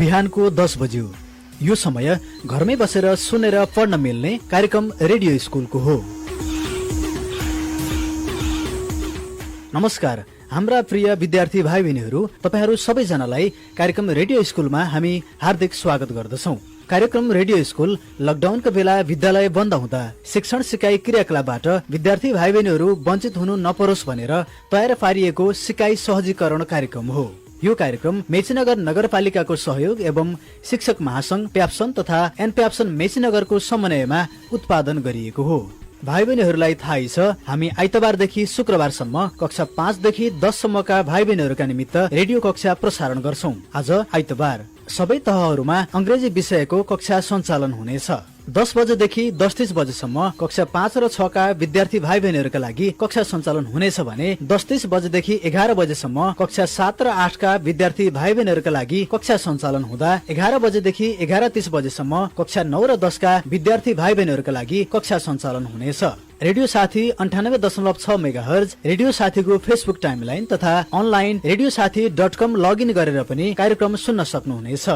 बिहानको 10 बज्यो। यो समय घरमै बसेर सुनेर पढ्न मिल्ने कार्यक्रम रेडियो स्कुलको हो। नमस्कार हाम्रा प्रिय विद्यार्थी भाइ बहिनीहरू, तपाईहरू सबैजनालाई कार्यक्रम रेडियो स्कुलमा हामी हार्दिक स्वागत गर्दछौं। कार्यक्रम रेडियो स्कुल लकडाउनका बेला विद्यालय बन्द हुँदा शिक्षण सिकाइ क्रियाकलापबाट विद्यार्थी भाइ बहिनीहरू वञ्चित हुनु नपरोस् भनेर तयार पारिएको सिकाइ सहजीकरण कार्यक्रम हो। यो कार्यक्रम मेचीनगर नगरपालिकाको सहयोग एवं शिक्षक महासंघ प्याप्सन तथा एनप्याप्सन मेचीनगरको समन्वयमा उत्पादन गरिएको हो। भाइ बहिनीहरूलाई थाहै छ, हामी आइतबारदेखि शुक्रबारसम्म कक्षा 5 देखि 10 सम्मका भाइ बहिनीहरूका निमित्त रेडियो कक्षा प्रसारण गर्छौं। आज आइतबार सबै तहहरूमा अंग्रेजी विषयको कक्षा सञ्चालन हुनेछ। 10 बजेदेखि 10:30 बजेसम्म कक्षा 5 र 6 का विद्यार्थी भाइ बहिनीहरूका लागि कक्षा सञ्चालन हुनेछ भने 10:30 बजेदेखि 11 बजेसम्म कक्षा 7 र 8 का विद्यार्थी भाइ बहिनीहरूका लागि कक्षा सञ्चालन हुँदा 11 बजेदेखि 11:30 बजेसम्म कक्षा 9 र 10 का विद्यार्थी भाइ बहिनीहरूका लागि कक्षा सञ्चालन हुनेछ। रेडियो साथी 98.6 मेगाहर्ज रेडियो साथीको फेसबुक टाइमलाइन तथा अनलाइन radiosathi.com लगइन गरेर पनि कार्यक्रम सुन्न सक्नुहुनेछ।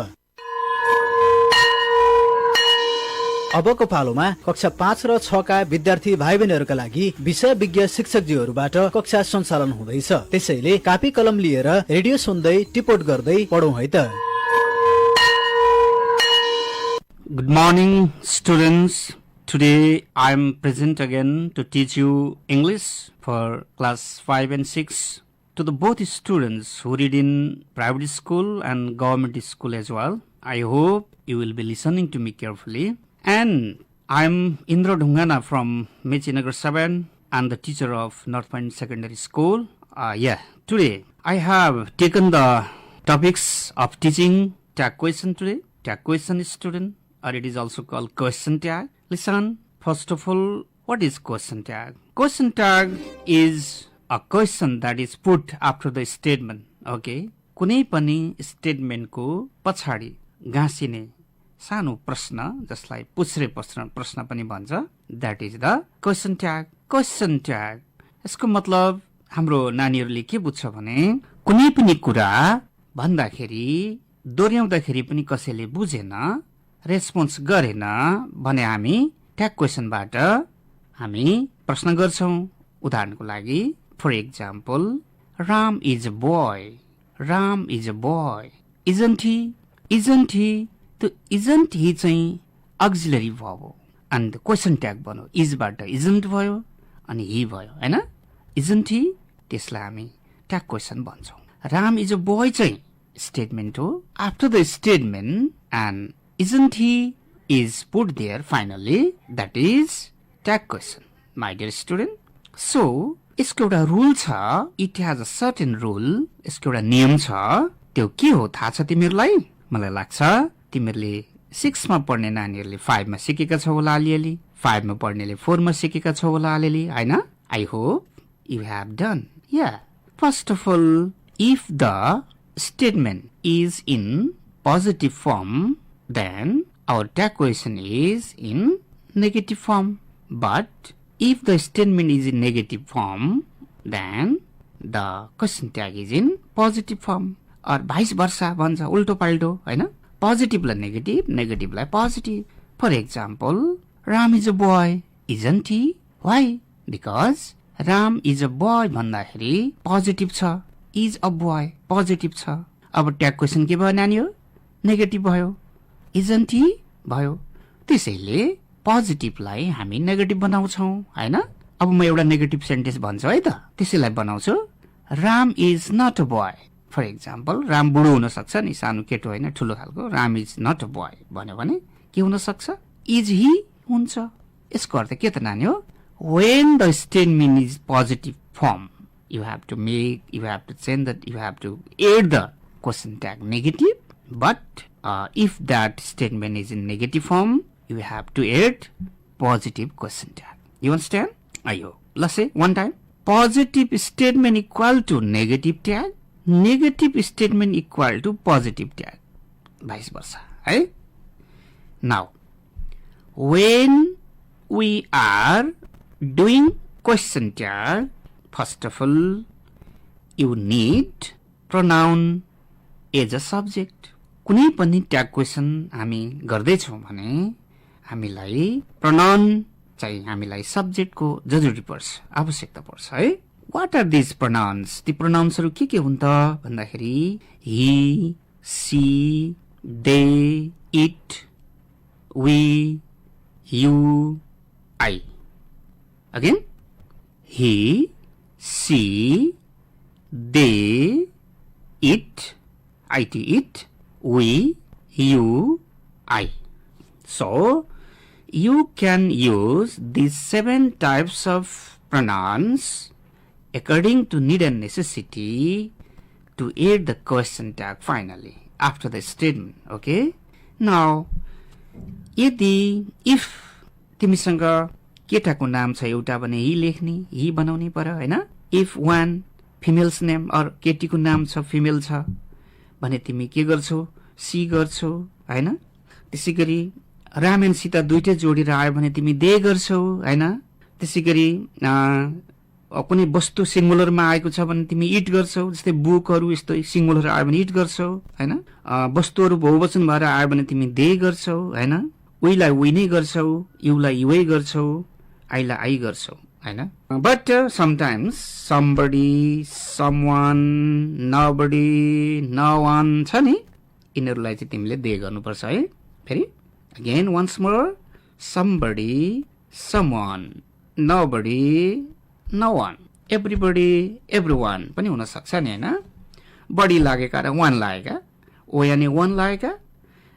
अबको पालोमा कक्षा 5 र 6 का विद्यार्थी भाइ बहिनीहरूका लागि विषय विज्ञ शिक्षकजीहरूबाट कक्षा सञ्चालन हुँदैछ। त्यसैले कापी कलम लिएर रेडियो सुन्दै टिपोट गर्दै पढौं है त। Good morning students. Today I am present again to teach you English for class 5 and 6 to the both students who read in private school and government school as well. I hope you will be listening to me carefully. And I am Indra Dhungana from Mechinagar 7 and the teacher of North Point Secondary School. Today I have taken the topics of teaching tag question today. Tag question student, or it is also called question tag. Listen, first of all, what is question tag? Question tag is a question that is put after the statement. Okay? कुनै पनि statement को पछाडि गाँसिने सानो प्रश्न जसलाई पुछ्रे प्रश्न पनि भन्छ, that is the question tag. Question tag. यसको मतलब हाम्रो नानीहरूले के बुझ्छ भने कुनै पनि कुरा भन्दाखेरि दोहोर्याउँदाखेरि पनि कसैले बुझेन, रेस्पोन्स गरेन भने हामी ट्याग क्वेशनबाट हामी प्रश्न गर्छौं। उदाहरणको लागि for example, Ram is a boy, Ram is a boy, isn't he त्यो इजन्ट ही चाहिँ अक्सिलरी भर्ब हो अनि क्वेशन ट्याग बन्यो, इजबाट इजन्ट भयो अनि ही भयो हैन, इजन्ट ही, त्यसलाई हामी ट्याग क्वेशन भन्छौं। राम इज अ बोय चाहिँ स्टेटमेन्ट हो। After the statement and isn't he is put there finally, that is tag question, my dear student. So यसको एउटा रुल छ, it has a certain rule, यसको एउटा नियम छ। त्यो के हो थाहा छ तिमीहरूलाई? मलाई लाग्छ तिमीहरूले 6 मा पढ्ने नानीहरूले 5 मा सिकेका छौ होला अलिअलि, 5 मा पढ्नेले 4 मा सिकेका छौ होला अलिअलि, हैन? I hope you have done. First of all, if the statement is in positive form, then our tag question is in negative form. But if the statement is in negative form, then the question tag is in positive form. Or vice versa भन्छ, उल्टो पाल्टो हैन, पोजिटिभलाई negative, नेगेटिभलाई positive. For example, Ram is a boy, isn't he? Why? Because Ram is a boy भन्दाखेरि positive छ, is a boy positive छ। अब ट्याग क्वेशन के भयो नानी हो? नेगेटिभ भयो, इजन्ट ही भयो। त्यसैले पोजिटिभलाई हामी नेगेटिभ बनाउँछौं हैन। अब म एउटा नेगेटिभ सेन्टेन्स भन्छु है त, त्यसैलाई बनाउँछु, Ram is not a boy. For example, Ram बुढो हुन सक्छ नि, सानो केटो हैन, ठुलो खालको। राम इज नट अ बोय भन्यो भने के हुन सक्छ? इज ही हुन्छ। यसको अर्थ के त नानी हो? When the statement is positive form, you have to change that, you have to add the question tag negative. But if that statement is in negative form, you have to add positive question tag. You understand? Let's say one time. Positive statement equal to negative tag. Negative statement equal to positive tag. Vice versa. Right? Now, when we are doing question tag, first of all, you need pronoun as a subject. कुनै पनि tag question हामी गर्दैछौँ भने हामीलाई pronoun चाहिँ हामीलाई सब्जेक्टको जरुरी पर्छ, आवश्यकता पर्छ है। What are this pronouns? ती प्रनाउन्सहरू के हुन् त भन्दाखेरि he, she, they, it, we, you, I. Again, he, she, they, it, it, we, you, I. So, you can use these 7 types of pronouns according to need and necessity to add the question tag finally after the statement. Okay? Now, if तिमीसँग केटाको नाम छ एउटा भने हि लेख्ने, हि बनाउनै पर्यो हैन। इफ वान फिमेल्स नेम अर केटीको नाम छ फिमेल छ भने तिमी के गर्छौ? सी गर्छौ हैन। त्यसैगरी राम एन्ड सीता दुईटै जोडेर आयो भने तिमी दे गर्छौ हैन। त्यसैगरी कुनै वस्तु सिंगुलरमा आएको छ भने तिमी इट गर्छौ, जस्तै बुकहरू यस्तो सिंगुलर आयो भने इट गर्छौ हैन। वस्तुहरू बहुवचन भएर आयो भने तिमी दे गर्छौ हैन। उइलाई उइ नै गर्छौ, युलाई युै गर्छौ, आईलाई आई गर्छौ हैन। But sometimes somebody, someone, nobody, no one छ नि, यिनीहरूलाई चाहिँ तिमीले दे गर्नुपर्छ है। फेरि again once more, somebody, someone, nobody, no one, everybody, everyone पनि हुन सक्छ नि हैन। बडी लागेका र वान लागेका, ओ यानी वान लागेका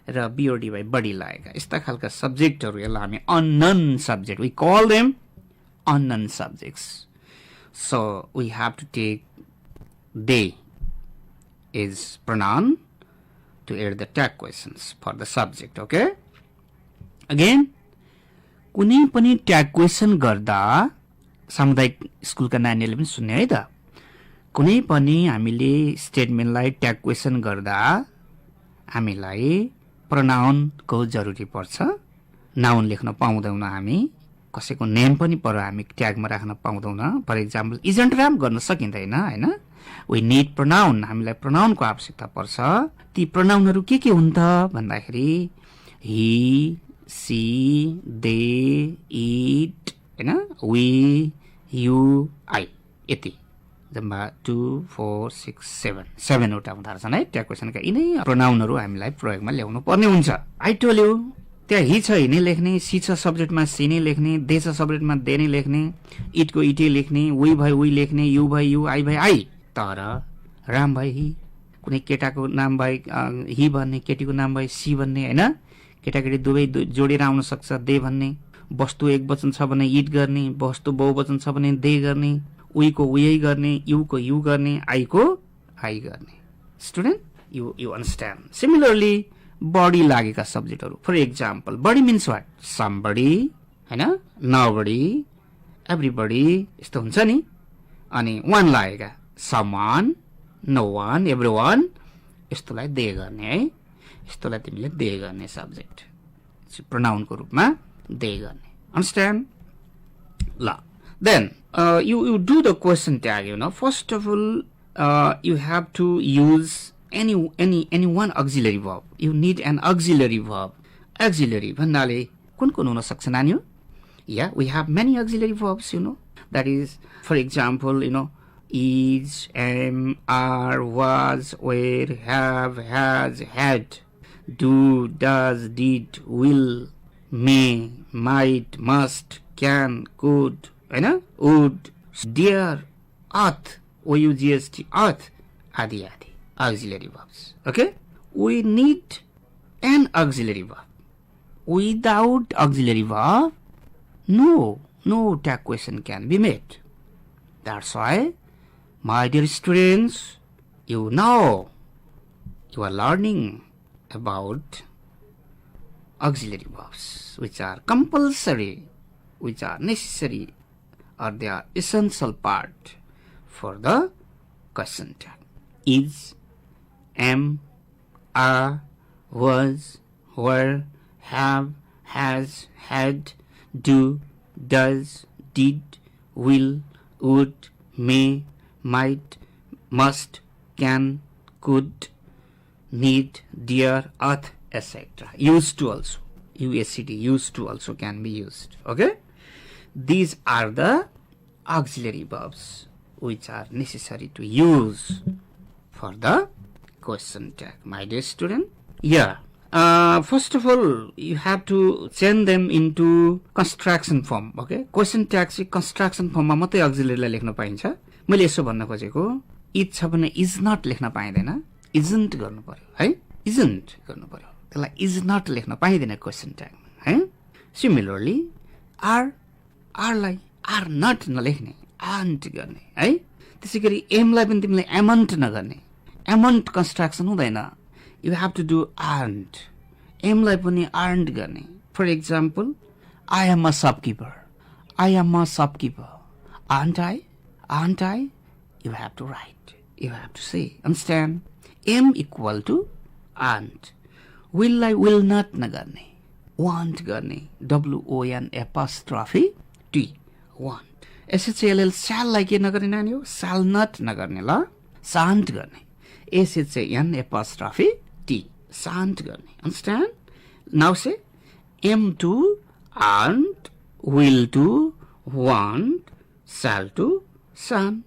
र बीओडी बाई बडी लागेका यस्ता खालका सब्जेक्टहरू, यसलाई हामी unknown subject, we call them unknown subjects. So we have to take they is pronoun to add the tag questions for the subject. Okay? Again, कुनै पनि ट्याग क्वेसन गर्दा सामुदायिक स्कुलका नानीहरूले पनि सुन्ने है त। कुनै पनि हामीले स्टेटमेन्टलाई ट्याग क्वेसन गर्दा हामीलाई प्रनाउनको जरुरी पर्छ। नाउन लेख्न पाउँदैनौँ हामी, कसैको नेम पनि पर हामी ट्यागमा राख्न पाउँदैनौँ। फर इक्जाम्पल इजन्ट राम गर्न सकिँदैन हैन। वी नीड प्रनाउन, हामीलाई प्रनाउनको आवश्यकता पर्छ। ती प्रनाउनहरू के हुन् त भन्दाखेरि he, she, they, it Hahn, we, you, आई, यति जम्मा 2 4 6 7 वटा हुँदा रहेछन् है। ट्याग क्वेसनका यिनै प्रनाउनहरू हामीलाई प्रयोगमा ल्याउनु पर्ने हुन्छ। आई टोल यु, त्यहाँ हि छ हि नै लेख्ने, सी छ सब्जेक्टमा सी नै लेख्ने, दे छ सब्जेक्टमा दे नै लेख्ने, इटको इटै लेख्ने, वी भाइ वी लेख्ने, यु भाइ यु, आई भाइ आई। तर राम भाइ हि, कुनै केटाको नाम भाइ हि भन्ने, केटीको नाम भाइ सी भन्ने हैन। केटाकेटी दुवै जोडेर आउन सक्छ दे भन्ने। वस्तु एक वचन छ भने इट गर्ने, वस्तु बहुवचन छ भने दे गर्ने, उइको उयै गर्ने, युको यु गर्ने, आईको आई गर्ने। Student, you understand. Similarly body लागेका सब्जेक्टहरू, for example body means what? Somebody हैन, नबडी, एभ्रीबडी यस्तो हुन्छ नि। अनि वान लागेका समवान, नो वान, एभ्रीवान यस्तोलाई दे गर्ने है। यस्तोलाई तिमीले दे गर्ने सब्जेक्ट प्रनाउनको रूपमा दे गर्ने। अन्डरस्ट्यान्ड ल। Then you do the question tag, you know. First of all, you have to use any one auxiliary verb. You need an auxiliary verb. Auxiliary भन्नाले कुन हुन सक्छ नानी हो? Yeah, we have many auxiliary verbs, you know. That is, for example, you know, is, am, are, was, were, have, has, had, do, does, did, will, may, might, must, can, could, Hahn, would, dare, ought, OUGST, ought, आदि आदि auxiliary verbs. Okay? We need an auxiliary verb. Without auxiliary verb, no tag question can be made. That's why, my dear students, you know, you are learning about auxiliary verbs, which are compulsory, which are necessary, or they are essential part for the question tag. Is, am, are, was, were, have, has, had, do, does, did, will, would, may, might, must, can, could, need, dear, earth, etc. Used to also. USCD, used to also can be used. Okay? These are the auxiliary verbs which are necessary to use for the question tag. My dear student, yeah. First of all, you have to change them into construction form. Okay? Question tag चाहिँ construction form मा मात्रै auxiliary लाई लेख्न पाइन्छ. मैले यसो भन्न खोजेको is छ भने इज नट लेख्न पाइँदैन, इजन्ट गर्नु पर्यो है, इजन्ट गर्नु पर्यो, त्यसलाई इज नट लेख्न पाइँदैन क्वेसन ट्यागमा है. सिमिलरली आरलाई आर नट नलेख्ने, आन्ट गर्ने है. त्यसै गरी एमलाई पनि तिमीले एमन्ट नगर्ने, एमन्ट कन्स्ट्रक्सन हुँदैन. You have to do aren't. एमलाई पनि आर्न्ट गर्ने. For example, I am a shopkeeper, I am a shopkeeper, aren't I? You have to write. You have to say. Understand? M equal to aren't. Will I will not nagarne. Want garne. WON apostrophe T. Want. SHALL shall like nagarne nanyo. Shall not nagarne la. Shan't garne. SHAN apostrophe T. Shan't garne. Understand? Now say M to aren't. Will to want. Shall to shan't,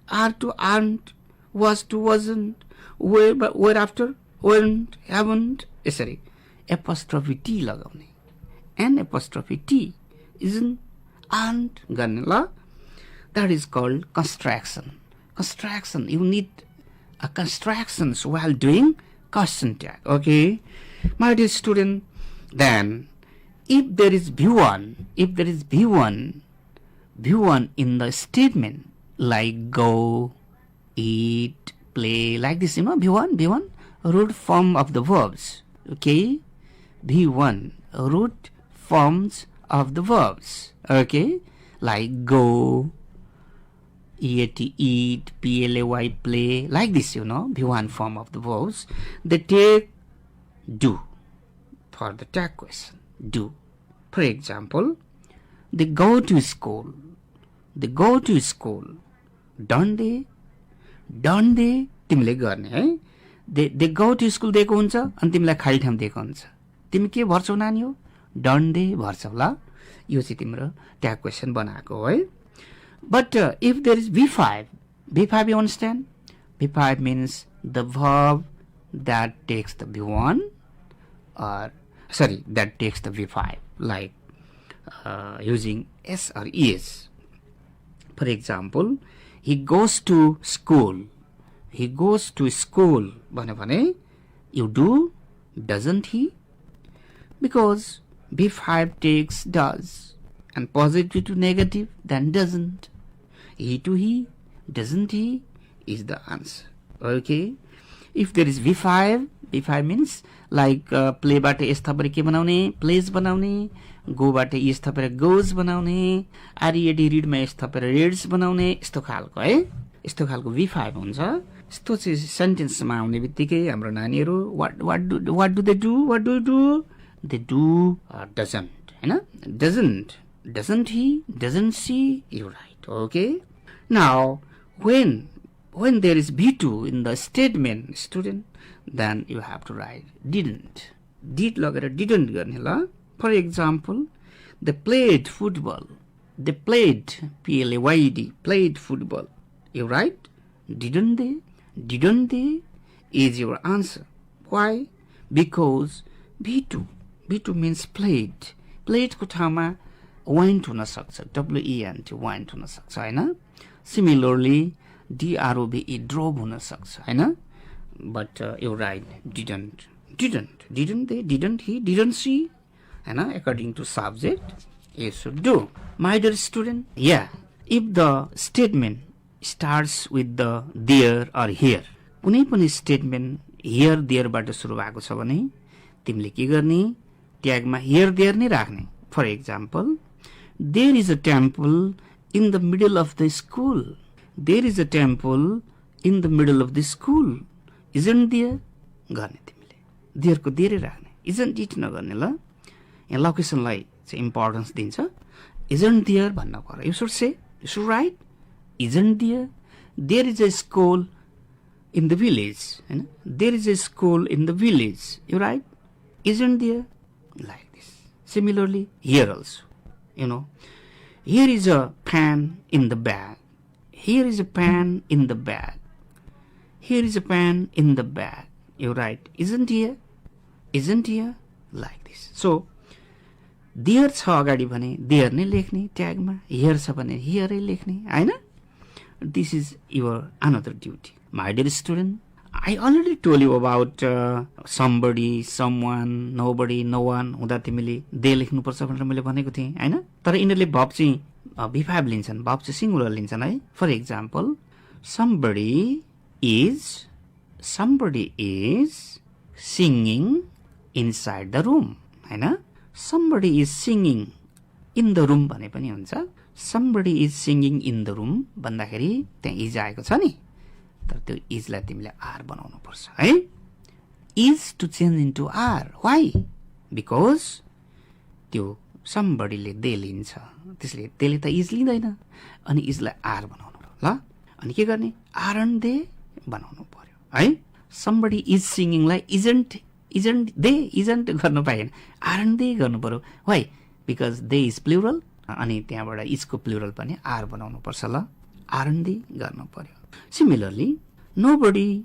are to aren't, was to wasn't, were after, weren't, haven't, sorry, apostrophe T लगाउने. N apostrophe T isn't, aren't गर्ने ल. That is called construction. Construction, you need a constructions while doing question tag. Okay, my dear student, then if there is V1 in the statement, like go, eat, play, like this, V1, root form of the verbs. Okay, V1, root forms of the verbs. Okay, like go, eat, play, play, like this, V1 form of the verbs. They take do for the tag question. Do. For example, they go to school. Don't they? तिमीले गर्ने है. they go to school दिएको हुन्छ अनि तिमीलाई खाली ठाउँ दिएको हुन्छ. तिमी के भर्छौ नानी हो? Don't they भर्छौ ल. यो चाहिँ तिम्रो ट्याग क्वेसन बनाएको हो है. But if there is V5 you understand? V5 means the verb that takes the V1 that takes the V5, like using S or ES. For example, he goes to school. भने you do, doesn't he? Because B5 takes does, and positive to negative, then doesn't. He to he, doesn't he is the answer. Okay. If there is V5 means like play बाट S थपेर के बनाउने, plays बनाउने, go बाट S थपेर goes बनाउने, READ read मा S थपेर reads बनाउने, यस्तो खालको है. यस्तो खालको V5 हुन्छ. यस्तो चाहिँ सेन्टेन्स मा आउने बित्तिकै हाम्रो नानीहरु what do they do? They do or doesn't, Hahn? Doesn't he, doesn't she, you write. Okay. Now when there is B2 in the statement, student, then you have to write didn't. Did लगेर didn't गर्ने ल. For example, they played football. They played, PLAYD, played football. You write didn't they? Didn't they is your answer. Why? Because B2 means played. Played को ठाउँमा went हुन सक्छ. WENT went हुन सक्छ हैन. Similarly, DROVE drove हुन सक्छ हैन. But you write didn't they, didn't he, didn't she, Hahn. According to subject, you should do. My dear student, yeah, if the statement starts with the there or here, कुनै पनि statement here there बाट सुरु भएको छ भने तिमीले के गर्ने? ट्यागमा here there नै राख्ने. For example, there is a temple in the middle of the school. There is a temple in the middle of the school. Isn't there? गर्ने तिमीले. there को there राख्ने. Isn't it नगर्ने ल. यहाँ लोकेसनलाई चाहिँ इम्पोर्टेन्स दिन्छ. Isn't there भन्न पर्यो. You should say, you should write, isn't there? There is a school in the village. There is a school in the village. You right? Isn't there? Like this. Similarly, here also. Here is a pan in the bag. Here is a pan in the bag. Here is a pan in the bag. You right? Isn't here? Isn't here? Like this. So, there छ अगाडि भने there नै लेख्ने ट्यागमा, here छ भने here नै लेख्ने, हैन? This is your another duty. My dear student, I already told you about somebody, someone, nobody, no one हुँदा तिमीले they लेख्नुपर्छ भनेर मैले भनेको थिएँ, हैन? तर यिनीहरूले verb चाहिँ V5 लिन्छन्, verb चाहिँ singular लिन्छन् है. For example, somebody is singing inside the room, Hahn? Somebody is singing in the room भने पनि हुन्छ. Somebody is singing in the room भन्दाखेरि त्यहाँ is आएको छ नि, तर त्यो is लाई तिमीले r बनाउनु पर्छ है. Is to change into r. Why? Because त्यो somebody ले they लिन्छ, त्यसले त्यसले त is लिँदैन, अनि is लाई r बनाउनु ल. अनि के गर्ने? aren't they बनाउनु पर्यो है. Somebody is singing lie isn't गर्नु पाएन, aren't they गर्नु पर्यो. Why? Because they is plural, अनि त्यहाँबाट is को plural पनि r बनाउनु पर्छ ल. aren't they गर्नु पर्यो. Similarly, nobody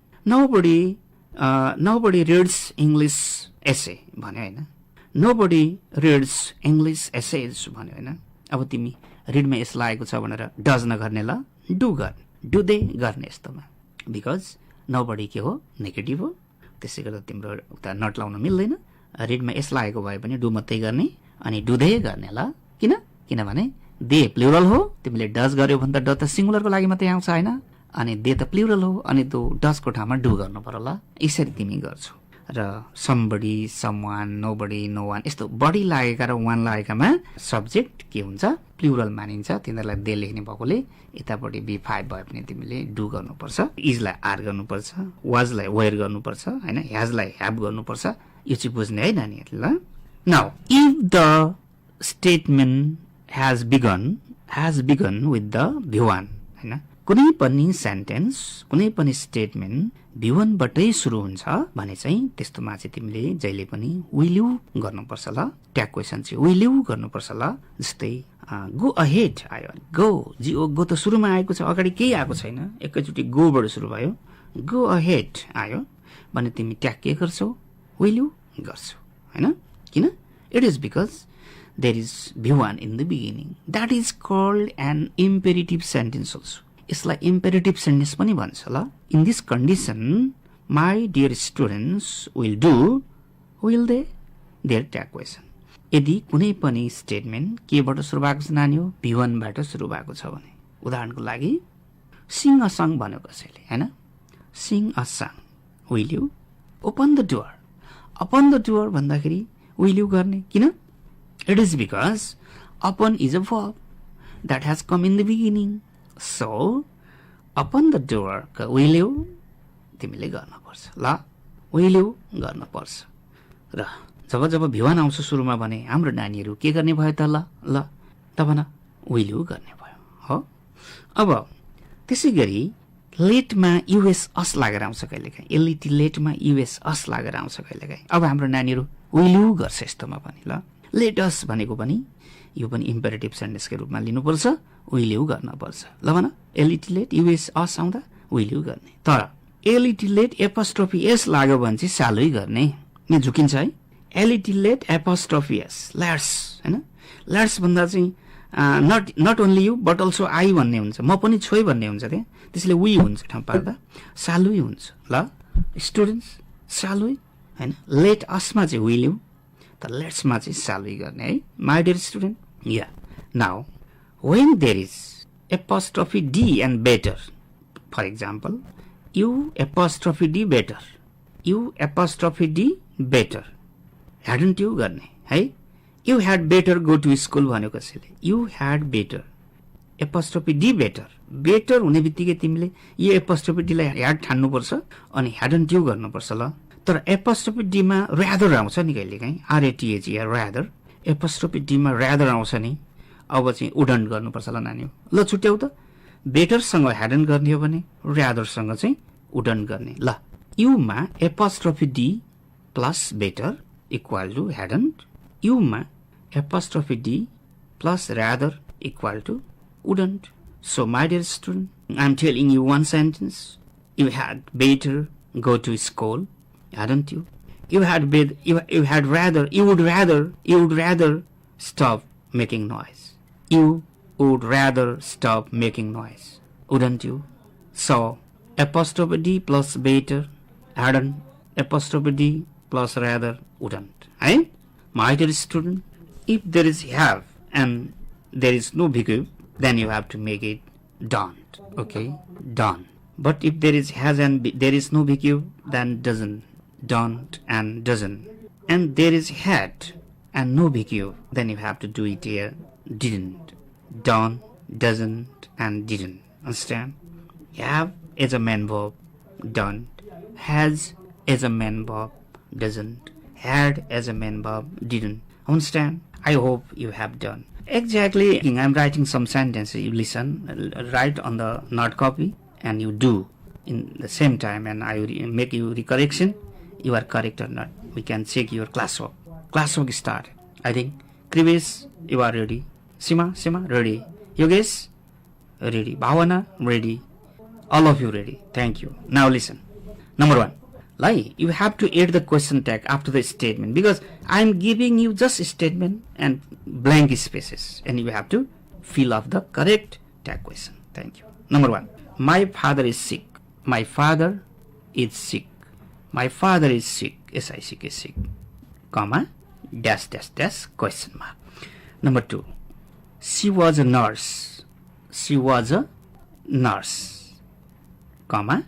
reads English essay भन्यो हैन. Nobody reads English essays भन्यो हैन. अब तिमी रिडमा एस लागेको छ भनेर डज नगर्ने ल, डु गर्ने. डु दे गर्ने यस्तोमा, बिकज nobody के हो? नेगेटिभ हो. त्यसै गर्दा तिम्रो उता नट लाउन मिल्दैन. रिडमा एस लागेको भए पनि डु मात्रै गर्ने, अनि डु दे गर्ने ल. किनभने दे प्लुरल हो, तिमीले डज गर्यो भने त ड त सिंगुलरको लागि मात्रै आउँछ हैन, अनि दे त प्लुरल हो, अनि त्यो डजको ठाउँमा डु गर्नु पर्यो ल. यसरी तिमी गर्छौ. र somebody, someone, nobody, no one यस्तो बढी लागेका र वान लागेकामा सब्जेक्ट के हुन्छ? प्लुरल मानिन्छ. तिनीहरूलाई दे लेख्ने भएकोले यतापट्टि V5 भए पनि तिमीले डु गर्नुपर्छ, इजलाई आर गर्नुपर्छ, वाजलाई वेयर गर्नुपर्छ हैन, ह्याजलाई ह्याभ गर्नुपर्छ. यो चाहिँ बुझ्ने है नानीहरूले ल. Now if the statement has begun with the V1 हैन. कुनै पनि सेन्टेन्स, कुनै पनि स्टेटमेन्ट V1 बाटै सुरु हुन्छ भने चाहिँ त्यस्तोमा चाहिँ तिमीले जहिले पनि will you गर्नुपर्छ ल. ट्याग क्वेशन चाहिँ will you गर्नुपर्छ ल. जस्तै go ahead आयो, go त सुरुमा आएको छ, अगाडि केही आएको छैन, एकैचोटि go बाट सुरु भयो. go ahead आयो भने तिमी ट्याग के गर्छौ? will you गर्छौ हैन. किन? it is because there is V1 in the beginning. That is called an imperative sentence also. यसलाई imperative sentence पनि भन्छ ल. In this condition, my dear students will do, will they? Their tag question. यदि कुनै पनि statement केबाट सुरु भएको छ नानी हो? V1 बाट सुरु भएको छ भने, उदाहरणको लागि sing a song भन्यो कसैले हैन. sing a song. Will you? Open the door. Open the door भन्दाखेरि will you गर्ने. किन? It is because open is a verb that has come in the beginning. So, open the door. Will you? तिमीले गर्न पर्छ ल. will you गर्न पर्छ. र जब V1 आउँछ सुरुमा भने हाम्रो नानीहरू के गर्ने भयो त ल. त भन will you गर्ने भयो हो. अब त्यसै गरी लेटमा US अस लागेर आउँछ कहिलेकाहीँ. एलईटी लेटमा US अस लागेर आउँछ कहिलेकाहीँ. अब हाम्रो नानीहरू will you गर्छ यस्तोमा पनि ल. लेट अस भनेको पनि यो पनि इम्पेरेटिभ सेन्टेन्सको रूपमा लिनुपर्छ, will you गर्न पर्छ ल. भन एलईटी लेट US अस आउँदा will you गर्ने. तर एलईटी लेट एपोस्ट्रोफी एस लाग्यो भने चाहिँ सालै गर्ने. यहाँ झुकिन्छ है. LET let apostrophe s, let's हैन. लेट्स भन्दा चाहिँ not only you but also I भन्ने हुन्छ, म पनि छोइ भन्ने हुन्छ त्यहाँ. त्यसले वी हुन्छ ठाउँ पार्दा, सालुई हुन्छ ल. स्टुडेन्ट्स सालुई हैन. लेट असमा चाहिँ will you, तर लेट्समा चाहिँ सालुई गर्ने है. माई डियर स्टुडेन्ट, या now when there is apostrophe D and better, for example, you apostrophe D better, you apostrophe D better, hadn't you गर्ने है. you had better go to school भन्यो कसैले. you had better apostrophe D better, better हुने बित्तिकै तिमीले यो apostrophe D lie had ठान्नुपर्छ अनि hadn't you गर्नुपर्छ ल. तर apostrophe D मा rather आउँछ नि कहिलेकाहीँ, RATHER rather. apostrophe D मा rather आउँछ नि, अब चाहिँ wouldn't गर्नुपर्छ ल नानी. ल छुट्याउ त. बेटरसँग hadn't गर्ने हो भने ratherसँग चाहिँ wouldn't गर्ने ल युमा apostrophe D plus better equal to hadn't युमा apostrophe D plus rather equal to wouldn't. So my dear student, I'm telling you one sentence. You had better go to school, hadn't you? You would rather stop making noise. You would rather stop making noise, wouldn't you? So apostrophe D plus better, hadn't, apostrophe D plus rather, wouldn't. Eh? My dear student, if there is have and there is no beginning, then you have to make it don't. Okay, don't. But if there is has and there is no beginning, then doesn't, don't and doesn't. And there is had and no beginning, then you have to do it here didn't, don't, doesn't and didn't. Understand? Have is a main verb, don't. Has is a main verb, doesn't. Had as a main verb, didn't. Understand? I hope you have done. Exactly. I'm writing some sentences. You listen, write on the note copy, and you do in the same time. And I will make you the correction. You are correct or not. We can check your classwork. Classwork start. I think Krivesh, you are ready. Sima, ready. Yogesh, ready. Bhavana, ready. All of you ready. Thank you. Now listen. Number 1. Lie. You have to add the question tag after the statement because I am giving you just a statement and blank spaces and you have to fill up the correct tag question. Thank you. Number 1. My father is sick. My father is sick. My father is sick. S-I-C-K is sick. Comma. Dash dash dash question mark. Number 2. She was a nurse. She was a nurse. Comma.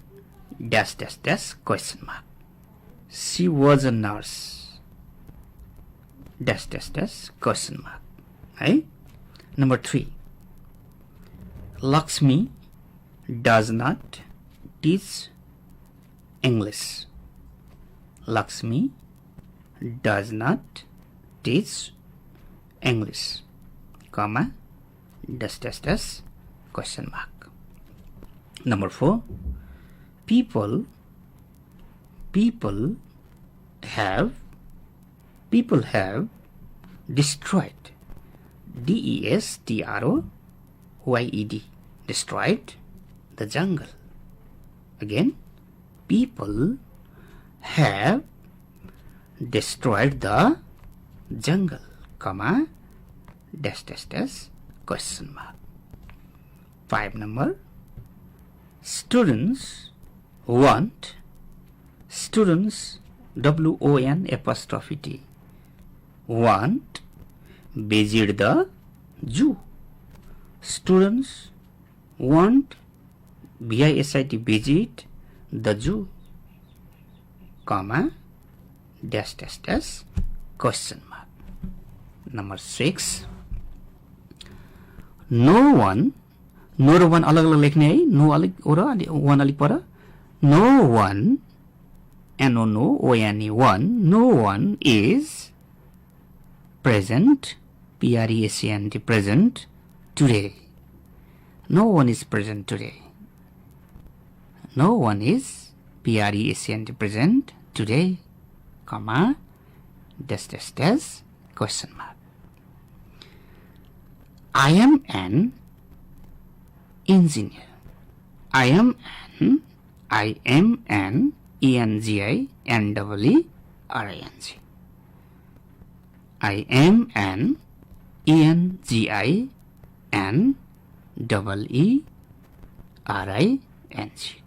Dash dash dash question mark. She was a nurse. Dash dash dash question mark. Right? Number 3. Lakshmi does not teach English. Lakshmi does not teach English. Comma. Dash dash dash question mark. Number 4. People have destroyed, DESTROYED, destroyed the jungle. Again, people have destroyed the jungle, comma, dash dash dash question mark. 5 number. Students want, WON apostrophe T, want visit the zoo. Students want VISIT visit the zoo, comma, dash dash dash question mark. Number 6. No one अलग अलग लेख्ने है. No अलिक ओर one अलिक पर. No one, NONE, one, no one is present, PRESENT, present today. No one is present today. No one is PRESENT, present today, comma, dash dash dash question mark. I am an engineer. I am an ENGINEERING. I am an ENGINEERING,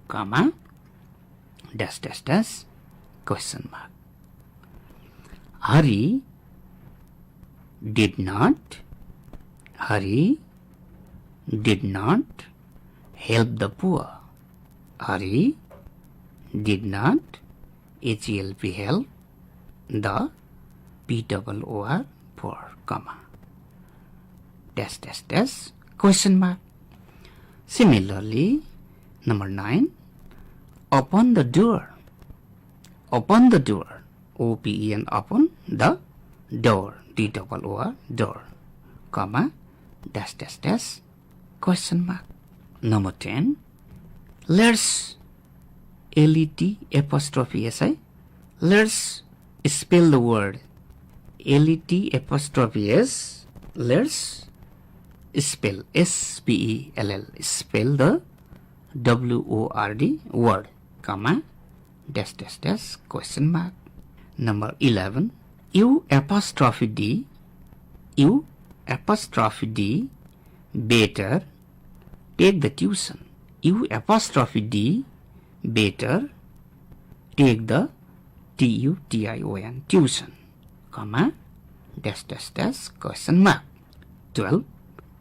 comma, dash dash dash question mark. Hari did not help the poor. Hari did not HELP help the POOR poor, comma, dash dash dash question mark. Similarly, number 9. Open the door. Open the door. OPEN, open the door. DOOR, door, comma, dash dash dash question mark. Number 10. Let's L-E-T apostrophe S, है. Let's spell the word. L-E-T apostrophe S. Let's spell S-P-E-L-L. Spell the W-O-R-D word, comma, dash dash dash question mark. Number 11. U apostrophe D. U apostrophe D. Better take the tuition. U apostrophe D. Better take the T-U-T-I-O-N tuition, comma, dash dash dash question mark. 12.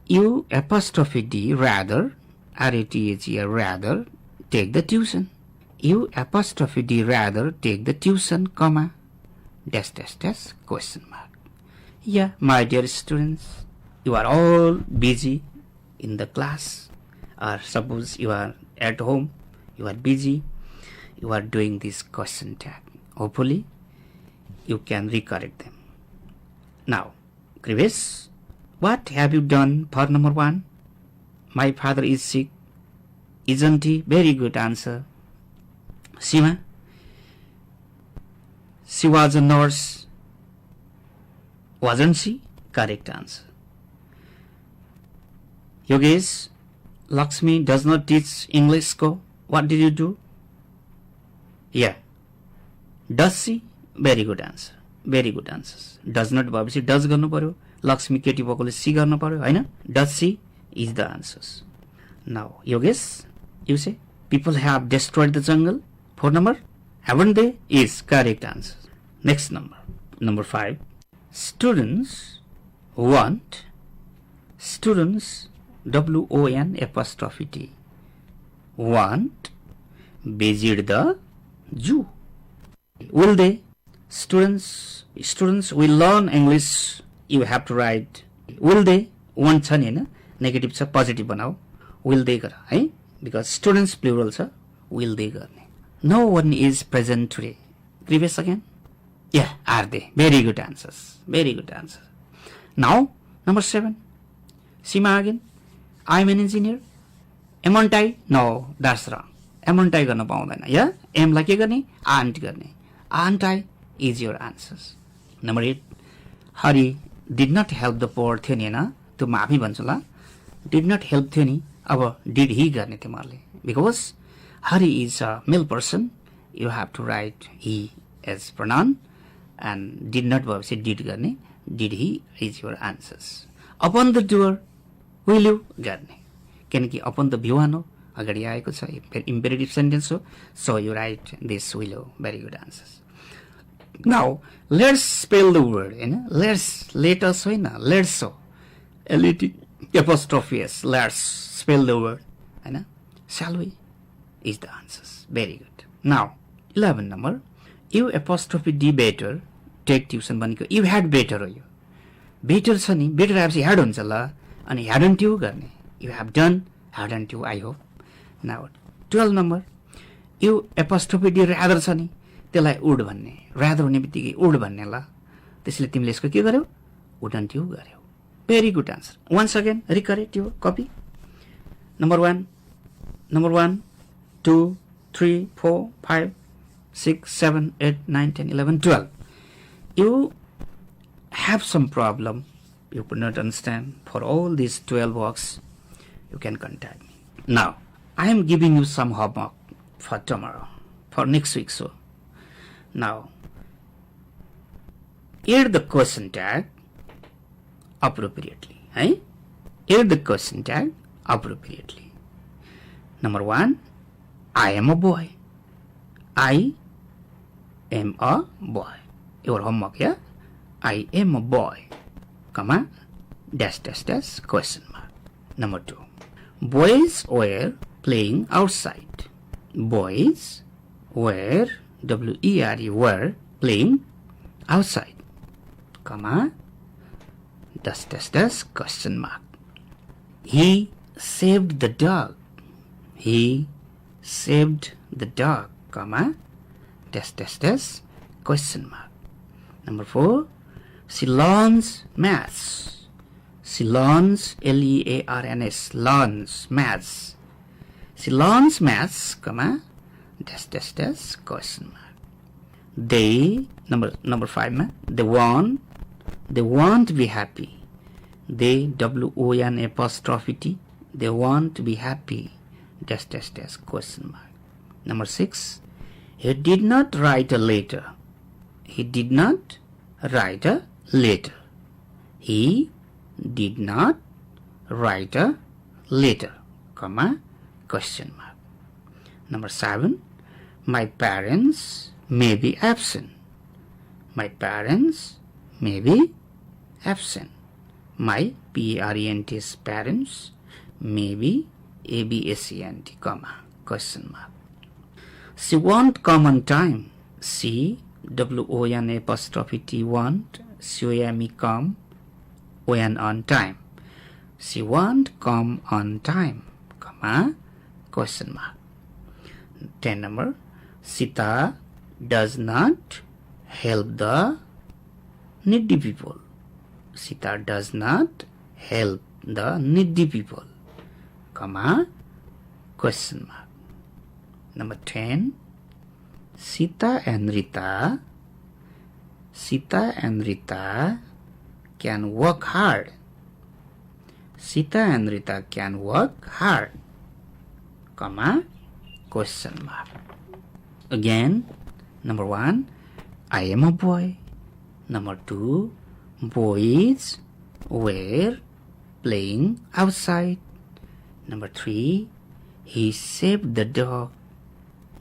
U apostrophe D rather, R-A-T-H-E-R, rather take the tuition. U apostrophe D rather take the tuition, comma, dash dash dash question mark. Yeah, my dear students, you are all busy in the class, or suppose you are at home, you are busy, you are doing this question tag. Hopefully, you can recorrect them. Now, Krivesh, what have you done for number 1? My father is sick. Isn't he? Very good answer. Sima, she was a nurse. Wasn't she? Correct answer. Yogesh, Lakshmi does not teach English. Ko. What did you do? Yeah. Does she? Very good answer. Very good answers. Does not भएपछि does गर्नु पर्यो. लक्ष्मी केटी भएकोले सी गर्नु पर्यो, हैन? Does she is the answers. Now, Yogesh, you say people have destroyed the jungle. 4 number, haven't they? Is correct answer. Next number, number 5. Students want, students, W-O-N apostrophe T, want visit the zoo. Will they? Students will learn English. You have to write. Will they? Want छ नि हैन, negative छ, positive बनाऊ. Will they गर है, because students plural छ. Will they गर्ने. No one is present today. Previous again. Yeah, are they? Very good answers. Very good answers. Now, number 7. Sima again. I'm an engineer. Amn't I? No, that's wrong. Amn't I गर्न पाउँदैन. Yeah? M लाई के गर्ने? Aren't गर्ने. Aren't I is your answers. Number 8. Hari did not help the poor थियो नि हैन. त्यो म आफै भन्छु ल. Did not help थियो नि. अब did he गर्ने तिमीहरुले. Because Hari is a male person. You have to write he as pronoun. And did not भएपछि did गर्ने. Did he is your answers. Upon the door, will you गर्ने. किनकि upon the viewan हो, अगाडि आएको छ, imperative sentence हो. So you write this will you. Very good answers. Now, let's spell the word. Let us होइन, let's हो. L-E-T apostrophe S. Let's spell the word. Shall we? Is the answers. Very good. Now, 11 number. You apostrophe D better take tuition भनेको you had better हो यो. Better छ नि, better आएपछि had हुन्छ ल. अनि hadn't you गर्ने. You have done, hadn't you, I hope. Now, 12 number. You apostrophe D rather छ नि, त्यसलाई would भन्ने. Rather हुने बित्तिकै would भन्ने ल. त्यसले तिमीले यसको के गर्यौ? Wouldn't you गर्यौ. Very good answer. Once again, recorrect your copy. Number 1, 2, 3, 4, 5, 6, 7, 8, 9, 10, 11, 12. You have some problem. You could not understand. For all these 12 works, you can contact me. Now, I am giving you some homework for tomorrow, for next week. So, now, add the question tag appropriately. Add the question tag appropriately. Number 1, I am a boy. I am a boy. Your homework, yeah? I am a boy, comma, dash, dash, dash, question mark. Number 2, boys were playing outside. Boys were, W-E-R-E, were playing outside, comma, dash, dash, dash, question mark. He saved the dog. He saved the dog, comma, dash, dash, dash, question mark. Number 4, she learns maths. She learns, L-E-A-R-N-S, learns maths. She learns maths, comma, dash dash dash question mark. They number 5 ma, they want to be happy. They WON apostrophe T, they want to be happy, dash dash dash question mark. Number 6, he did not write a letter. He did not write a letter. He did not write a letter, comma, question mark. Number 7, my parents may be absent. My parents may be absent. My parents parents may be absent, comma, question mark. She won't come on time. She WON apostrophe T want, she come when on time. She won't come on time, comma, question mark. 10 number, Sita does not help the needy people. Sita does not help the needy people, comma, question mark. Number 10, Sita and Rita can work hard. Sita and Rita can work hard, comma, question mark. Again, number 1, I am a boy. Number 2, boys were playing outside. Number 3, he saved the dog.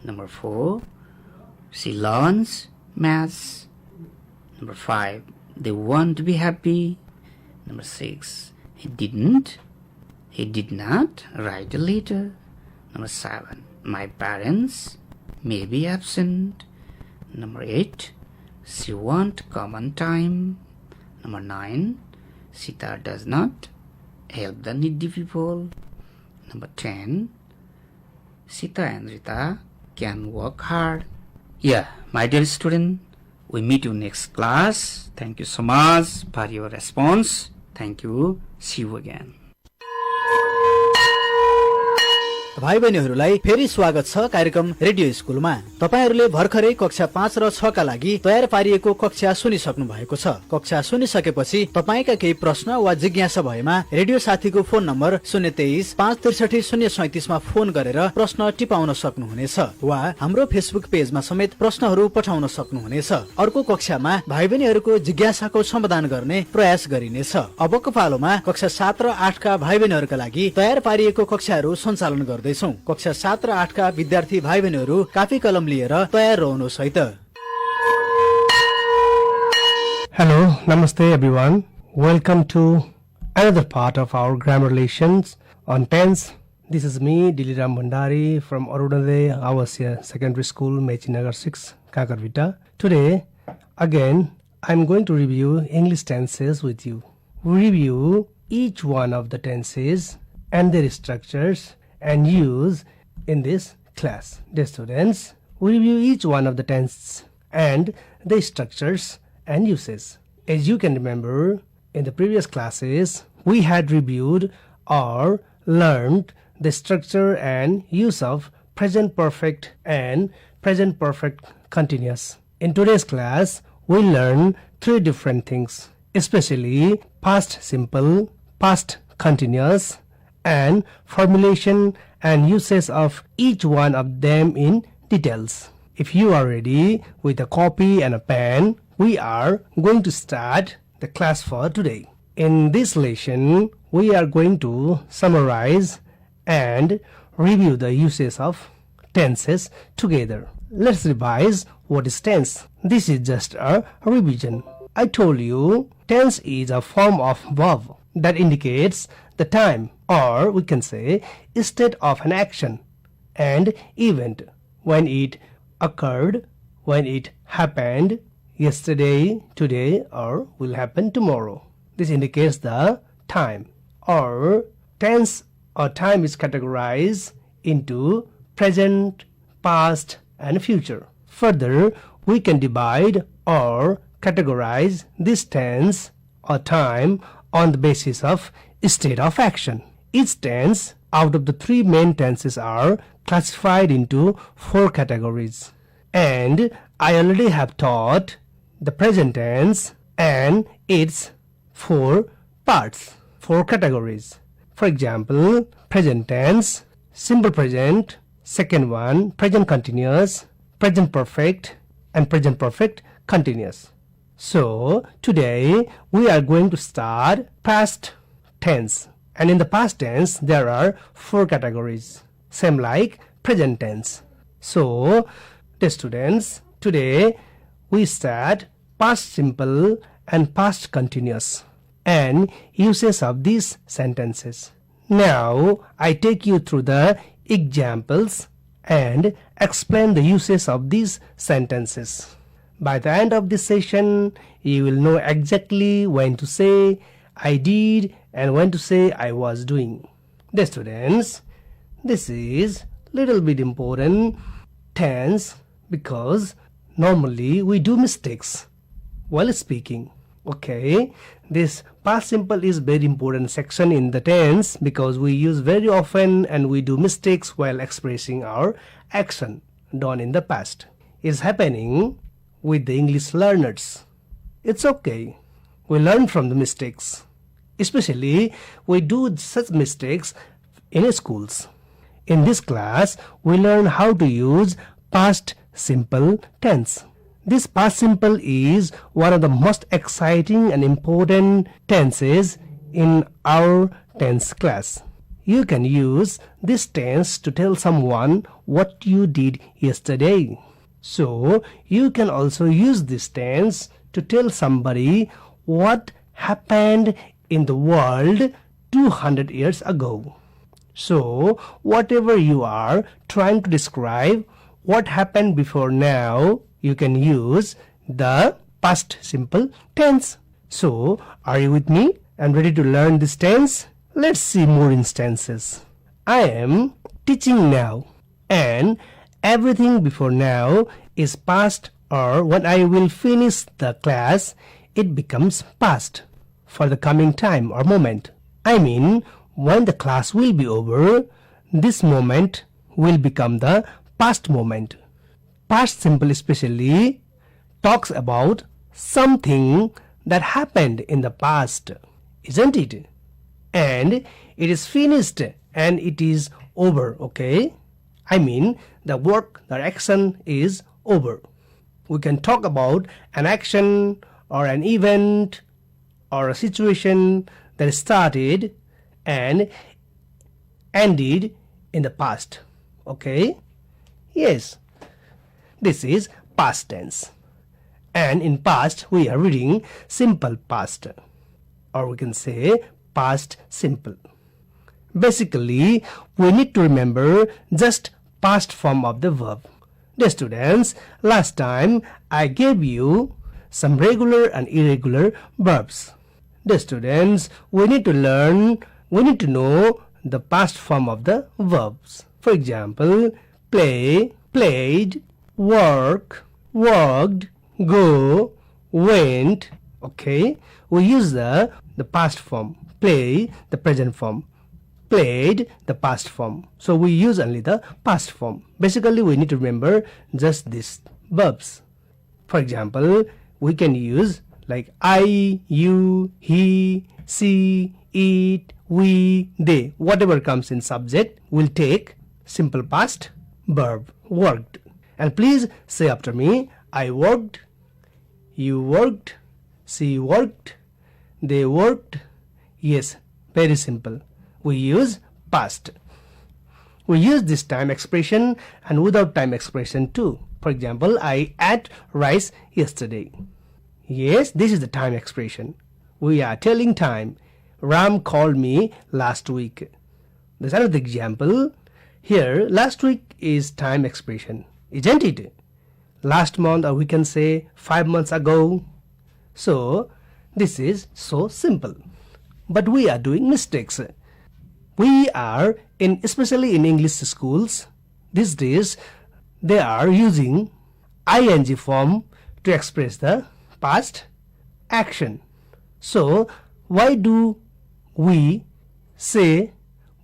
Number 4, she learns maths. Number 5, they want to be happy. Number 6, he did not write a letter. Number 7, my parents may be absent. Number 8, she won't come on time. Number 9, Sita does not help the needy people. Number 10, Sita and Rita can work hard. Yeah, my dear student, we meet you next class. Thank you so much for your response. Thank you. See you again. भाइ बहिनीहरूलाई फेरि स्वागत छ कार्यक्रम radio स्कुलमा। तपाईहरूले भर्खरै कक्षा 5 र 6 का लागि तयार पारिएको कक्षा सुनिसक्नु भएको छ। कक्षा सुनिसकेपछि तपाईका केही प्रश्न वा जिज्ञासा भएमा रेडियो साथीको फोन नम्बर 023 563 037 मा फोन गरेर प्रश्न टिपाउन सक्नुहुनेछ वा हाम्रो फेसबुक पेजमा समेत प्रश्नहरू पठाउन सक्नुहुनेछ। अर्को कक्षामा भाइ बहिनीहरूको जिज्ञासाको समाधान गर्ने प्रयास गरिनेछ। अबको पालोमा कक्षा 7 र 8 का भाइ बहिनीहरूका लागि तयार पारिएको कक्षाहरू सञ्चालन गर्दै कक्षा 7 र 8 का विद्यार्थी भाइ बहिनीहरू कापी कलम लिएर तयार रहनुहोस् है त। Hello, Namaste everyone. Welcome to another part of our grammar lessons on tense. This is me, Diliram Bhandari from Arunodaya Awasya Secondary School, Mechinagar 6, Kakarvita. Today, again, I'm going to review English tenses with you. Review each one of the tenses and their structures and use in this class. Dear students, we review each one of the tenses and the structures and uses. As you can remember, in the previous classes, we had reviewed or learned the structure and use of present perfect and present perfect continuous. In today's class, we learn 3 different things, especially past simple, past continuous, and formulation and uses of each one of them in details. If you are ready with a copy and a pen, we are going to start the class for today. In this lesson, we are going to summarize and review the uses of tenses together. Let's revise what is tense. This is just a revision. I told you tense is a form of verb that indicates the time, or we can say state of an action and event, when it occurred, when it happened yesterday, today, or will happen tomorrow. This indicates the time. Or tense or time is categorized into present, past, and future. Further, we can divide or categorize this tense or time on the basis of state of action. Each tense out of the 3 main tenses are classified into 4 categories. And I already have taught the present tense and its 4 parts, 4 categories. For example, present tense, simple present, second one, present continuous, present perfect, and present perfect continuous. So, today we are going to start past tense. And in the past tense, there are 4 categories, same like present tense. So, dear students, today we start past simple and past continuous and uses of these sentences. Now, I take you through the examples and explain the uses of these sentences. By the end of this session, you will know exactly when to say I did and when to say I was doing. Dear students, this is little bit important tense because normally we do mistakes while speaking. Okay, this past simple is very important section in the tense because we use very often and we do mistakes while expressing our action done in the past. It's happening with the English learners. It's okay. We learn from the mistakes. Especially we do such mistakes in schools. In this class, we learn how to use past simple tense. This past simple is one of the most exciting and important tenses in our tense class. You can use this tense to tell someone what you did yesterday. So, you can also use this tense to tell somebody what happened in the world 200 years ago. So, whatever you are trying to describe what happened before now, you can use the past simple tense. So, are you with me and ready to learn this tense? Let's see more instances. I am teaching now, and everything before now is past, or when I will finish the class, it becomes past for the coming time or moment. I mean, when the class will be over, this moment will become the past moment. Past simple especially talks about something that happened in the past, isn't it? And it is finished and it is over, okay? I mean, the work, the action is over. We can talk about an action or an event or a situation that started and ended in the past, okay? Yes. This is past tense. And in past, we are reading simple past. Or we can say past simple. Basically, we need to remember just past form of the verb. Dear students, last time I gave you some regular and irregular verbs. Dear students, we need to know the past form of the verbs. For example, play, played, work, worked, go, went. Okay, we use the past form. Play, the present form. Played, the past form. So we use only the past form. Basically, we need to remember just these verbs. For example, we can use like I, you, he, she, it, we, they. Whatever comes in subject will take simple past verb, worked. And please say after me, I worked, you worked, she worked, they worked. Yes, very simple. We use past. We use this time expression and without time expression too. For example, I ate rice yesterday. Yes, this is the time expression. We are telling time. Ram called me last week. There's another example. Here, last week is time expression, isn't it? Last month, or we can say 5 months ago. So, this is so simple. But we are doing mistakes. We are, especially in English schools, these days, they are using ing form to express the past action. So, why do we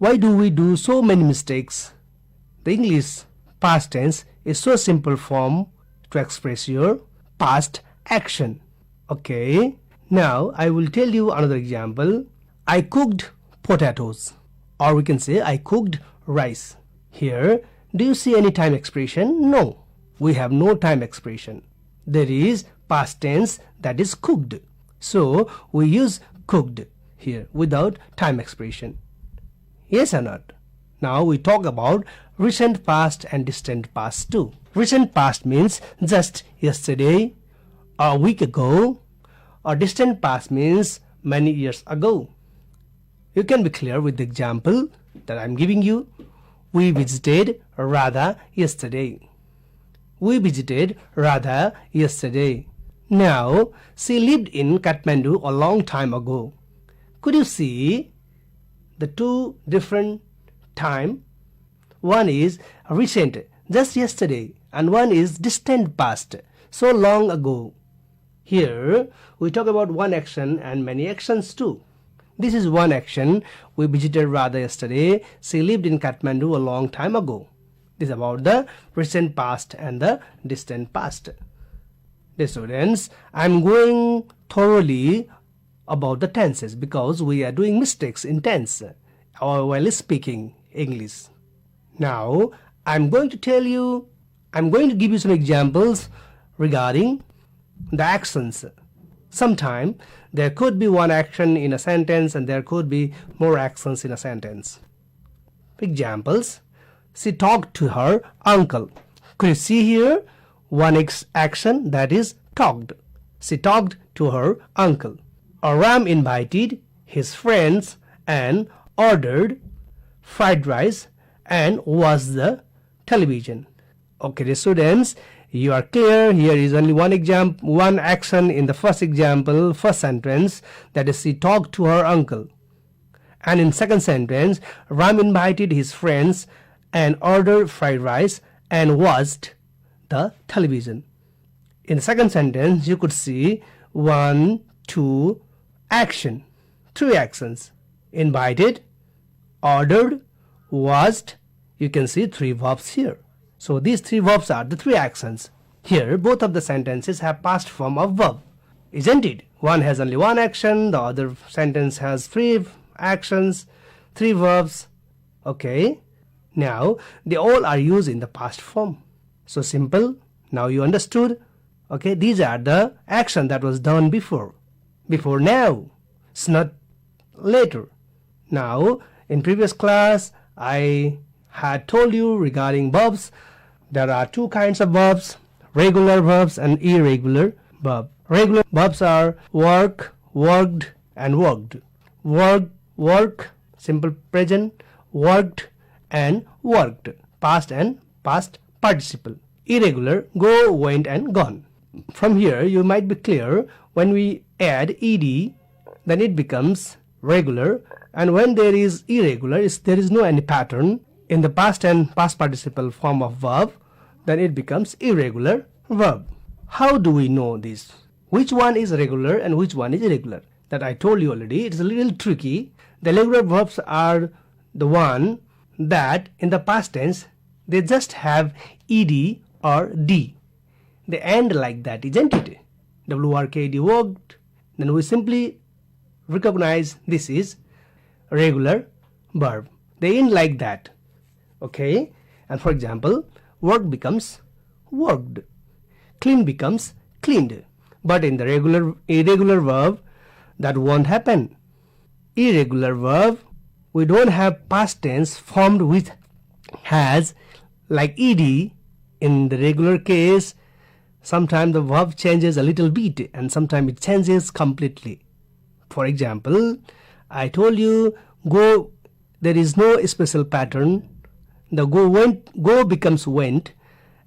do so many mistakes the English past tense is so simple form to express your past action. Okay, now I will tell you another example. I cooked potatoes, or we can say I cooked rice. Here, do you see any time expression? No, we have no time expression. There is past tense, that is cooked. So we use cooked here without time expression. Yes or not? Now we talk about recent past and distant past too. Recent past means just yesterday, or a week ago, or distant past means many years ago. You can be clear with the example that I'm giving you. We visited Radha yesterday. We visited Radha yesterday. Now, she lived in Kathmandu a long time ago. Could you see the two different time? One is recent, just yesterday, and one is distant past, so long ago. Here, we talk about one action and many actions too. This is one action. We visited Radha yesterday. She lived in Kathmandu a long time ago. This is about the recent past and the distant past. Dear students, I am going thoroughly about the tenses because we are doing mistakes in tense while speaking English. Now, I'm going to give you some examples regarding the actions. Sometimes there could be one action in a sentence and there could be more actions in a sentence. Examples: she talked to her uncle. Could you see here one action, that is talked. She talked to her uncle. Or Ram invited his friends and ordered fried rice and watched the television. Okay, the students, you are clear. Here is only one action in the first example, first sentence, that is she talked to her uncle. And in second sentence, Ram invited his friends and ordered fried rice and watched the television. In the second sentence, you could see 1, 2 action, 3 actions: invited, ordered, watched. You can see 3 verbs here. So these 3 verbs are the 3 actions. Here, both of the sentences have past form of verb, isn't it? One has only 1 action, the other sentence has 3 actions, 3 verbs. Okay, now they all are used in the past form. So simple. Now you understood. Okay, these are the action that was done before now. It's not later. Now, in previous class, I had told you regarding verbs. There are 2 kinds of verbs: regular verbs and irregular verbs. Regular verbs are work, worked, and worked. Work, simple present, worked, and worked, past and past participle. Irregular, go, went, and gone. From here, you might be clear, when we add ed, then it becomes regular, and when there is irregular, there is no any pattern in the past and past participle form of verb, then it becomes irregular verb. How do we know this? Which one is regular and which one is irregular? That I told you already. It's a little tricky. The regular verbs are the one that in the past tense they just have ed or d. They end like that, isn't it? WRKD worked. Then we simply recognize this is regular verb. They end like that. Okay, and for example, work becomes worked, clean becomes cleaned. But in the irregular verb, that won't happen. Irregular verb, we don't have past tense formed with has like ed. In the regular case, sometimes the verb changes a little bit and sometimes it changes completely. For example, I told you go, there is no special pattern. The go becomes went,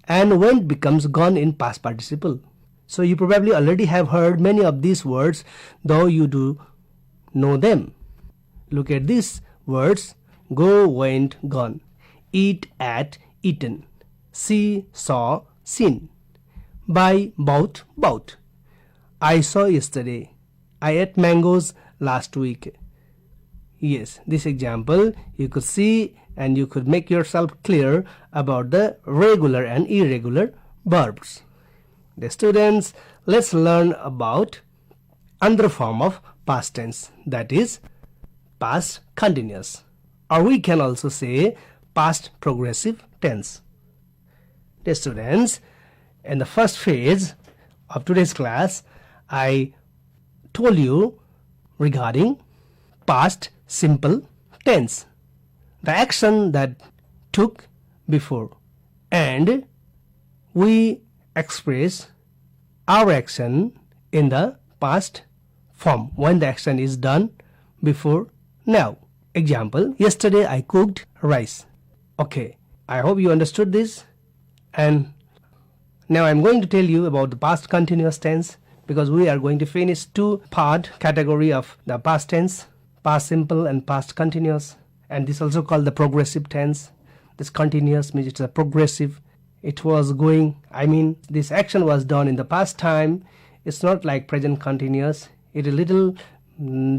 and went becomes gone in past participle. So you probably already have heard many of these words, though you do know them. Look at these words: go, went, gone; eat, ate, eaten; see, saw, seen; buy, bought, bought; I saw yesterday; I ate mangoes last week. Yes, this example you could see and you could make yourself clear about the regular and irregular verbs. The students, let's learn about another form of past tense, that is past continuous, or we can also say past progressive tense. The students, in the first phase of today's class, I told you regarding past simple tense, the action that took before, and we express our action in the past form when the action is done before now. Example, yesterday I cooked rice. Okay, I hope you understood this. And now I'm going to tell you about the past continuous tense, because we are going to finish two part category of the past tense, past simple and past continuous. And this also called the progressive tense. This continuous means it's a progressive. It was going, this action was done in the past time. It's not like present continuous. It is a little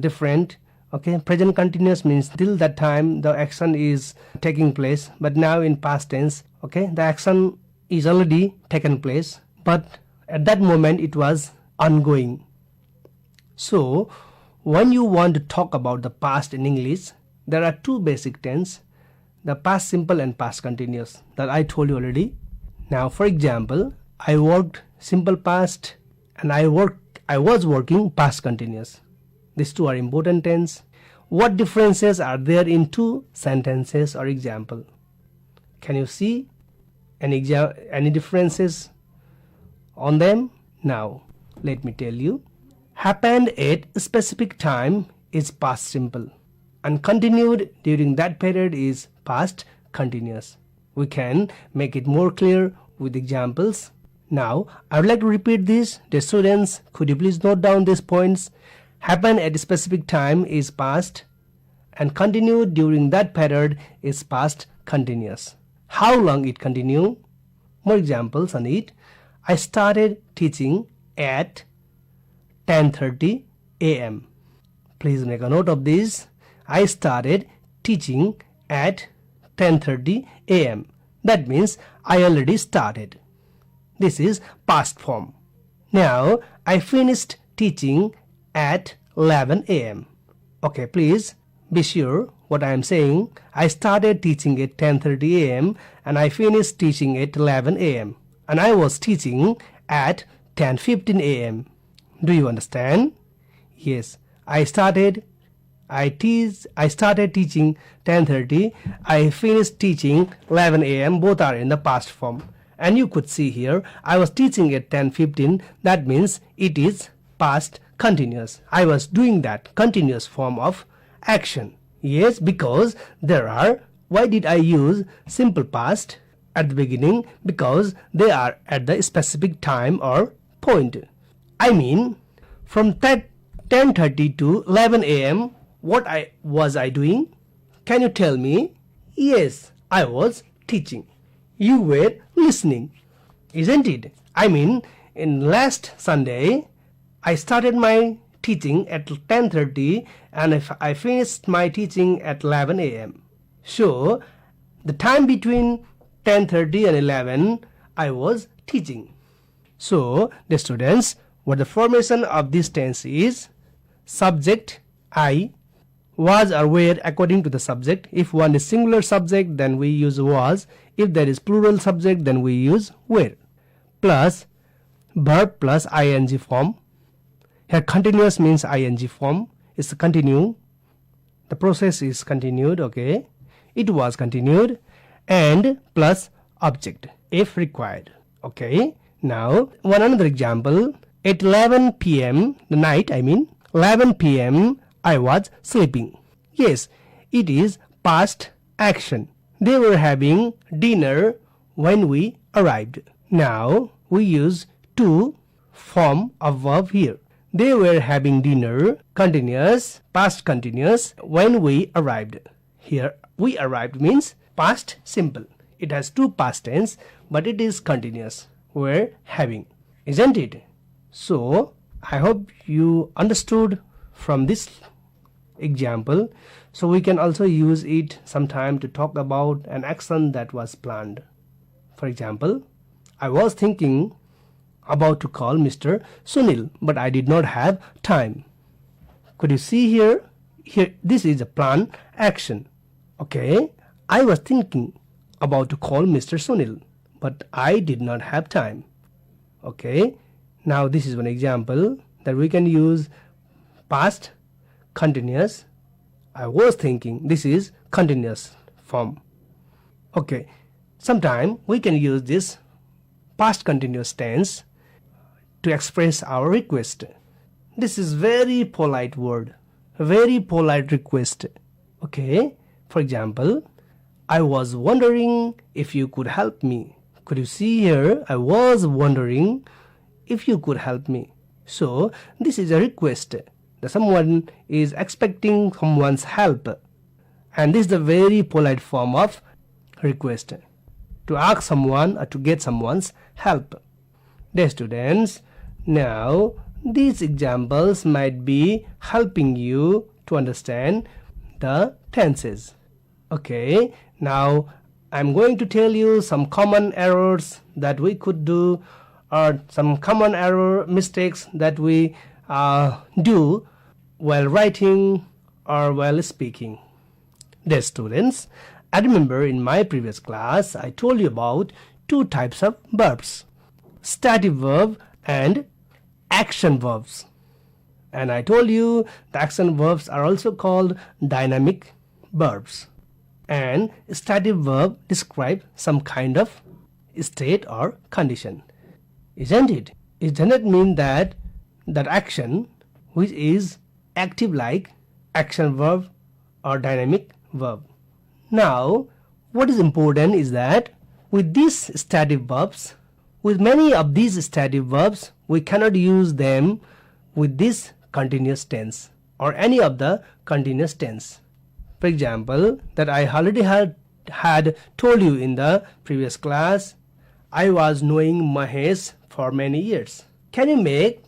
different. Okay, present continuous means till that time the action is taking place, but now in past tense, okay, the action is already taken place, but at that moment it was ongoing. So when you want to talk about the past in English, there are two basic tense, the past simple and past continuous, that I told you already. Now for example, I worked simple past and I was working past continuous. These two are important tense. What differences are there in two sentences or example? Can you see any differences on them? Now let me tell you. Happened at a specific time is past simple, and continued during that period is past continuous. We can make it more clear with examples. Now I would like to repeat this. The students, could you please note down these points? Happened at a specific time is past, and continued during that period is past continuous. How long it continued? More examples on it. I started teaching at 10:30 a.m. Please make a note of this. I started teaching at 10:30 a.m. That means I already started. This is past form. Now I finished teaching at 11 a.m. Okay, please be sure what I am saying. I started teaching at 10:30 a.m. and I finished teaching at 11 a.m. and I was teaching at 10:15 a.m. Do you understand? Yes, I started teaching 10:30. I finished teaching 11 a.m. Both are in the past form. And you could see here, I was teaching at 10:15. That means it is past continuous. I was doing that continuous form of action. Yes, because there are, why did I use simple past at the beginning? Because they are at the specific time or point. From 10:30 to 11 a.m. what was I doing? Can you tell me? Yes, I was teaching. You were listening, isn't it? In last Sunday, I started my teaching at 10:30 and if I finished my teaching at 11 a.m. So, the time between 10:30 and 11, I was teaching. So, the students, what the formation of this tense is, subject I, was or were according to the subject. If one is singular subject, then we use was. If there is plural subject, then we use were. Plus verb plus ing form. Here continuous means ing form. It's continue. The process is continued, okay. It was continued. And plus object if required, okay. Now one another example. At 11 p.m. the night, 11 p.m. I was sleeping. Yes, it is past action. They were having dinner when we arrived. Now we use to form a verb here. They were having dinner, continuous, past continuous, when we arrived. Here we arrived means past simple. It has two past tense, but it is continuous. Were having, isn't it? So I hope you understood from this example. So we can also use it sometime to talk about an action that was planned. For example, I was thinking about to call Mr. Sunil, but I did not have time. Could you see here? Here, this is a planned action. Okay, I was thinking about to call Mr. Sunil, but I did not have time. Okay, now this is one example that we can use past continuous. I was thinking, this is continuous form. Okay, sometime we can use this past continuous tense to express our request. This is very polite word, very polite request. Okay, for example, I was wondering if you could help me. Could you see here? I was wondering if you could help me. So this is a request that someone is expecting someone's help, and this is the very polite form of request, to ask someone or to get someone's help. Dear students, now these examples might be helping you to understand the tenses. Okay, now I'm going to tell you some common errors that we could do, or some common mistakes that we do while writing or while speaking. Dear students, I remember in my previous class I told you about two types of verbs, stative verb and action verbs. And I told you the action verbs are also called dynamic verbs. And stative verb describe some kind of state or condition. Isn't it? It does not mean that action which is active like action verb or dynamic verb. Now, what is important is that with these stative verbs, with many of these stative verbs, we cannot use them with this continuous tense or any of the continuous tense. For example, that I already had told you in the previous class, I was knowing Mahesh for many years. Can you make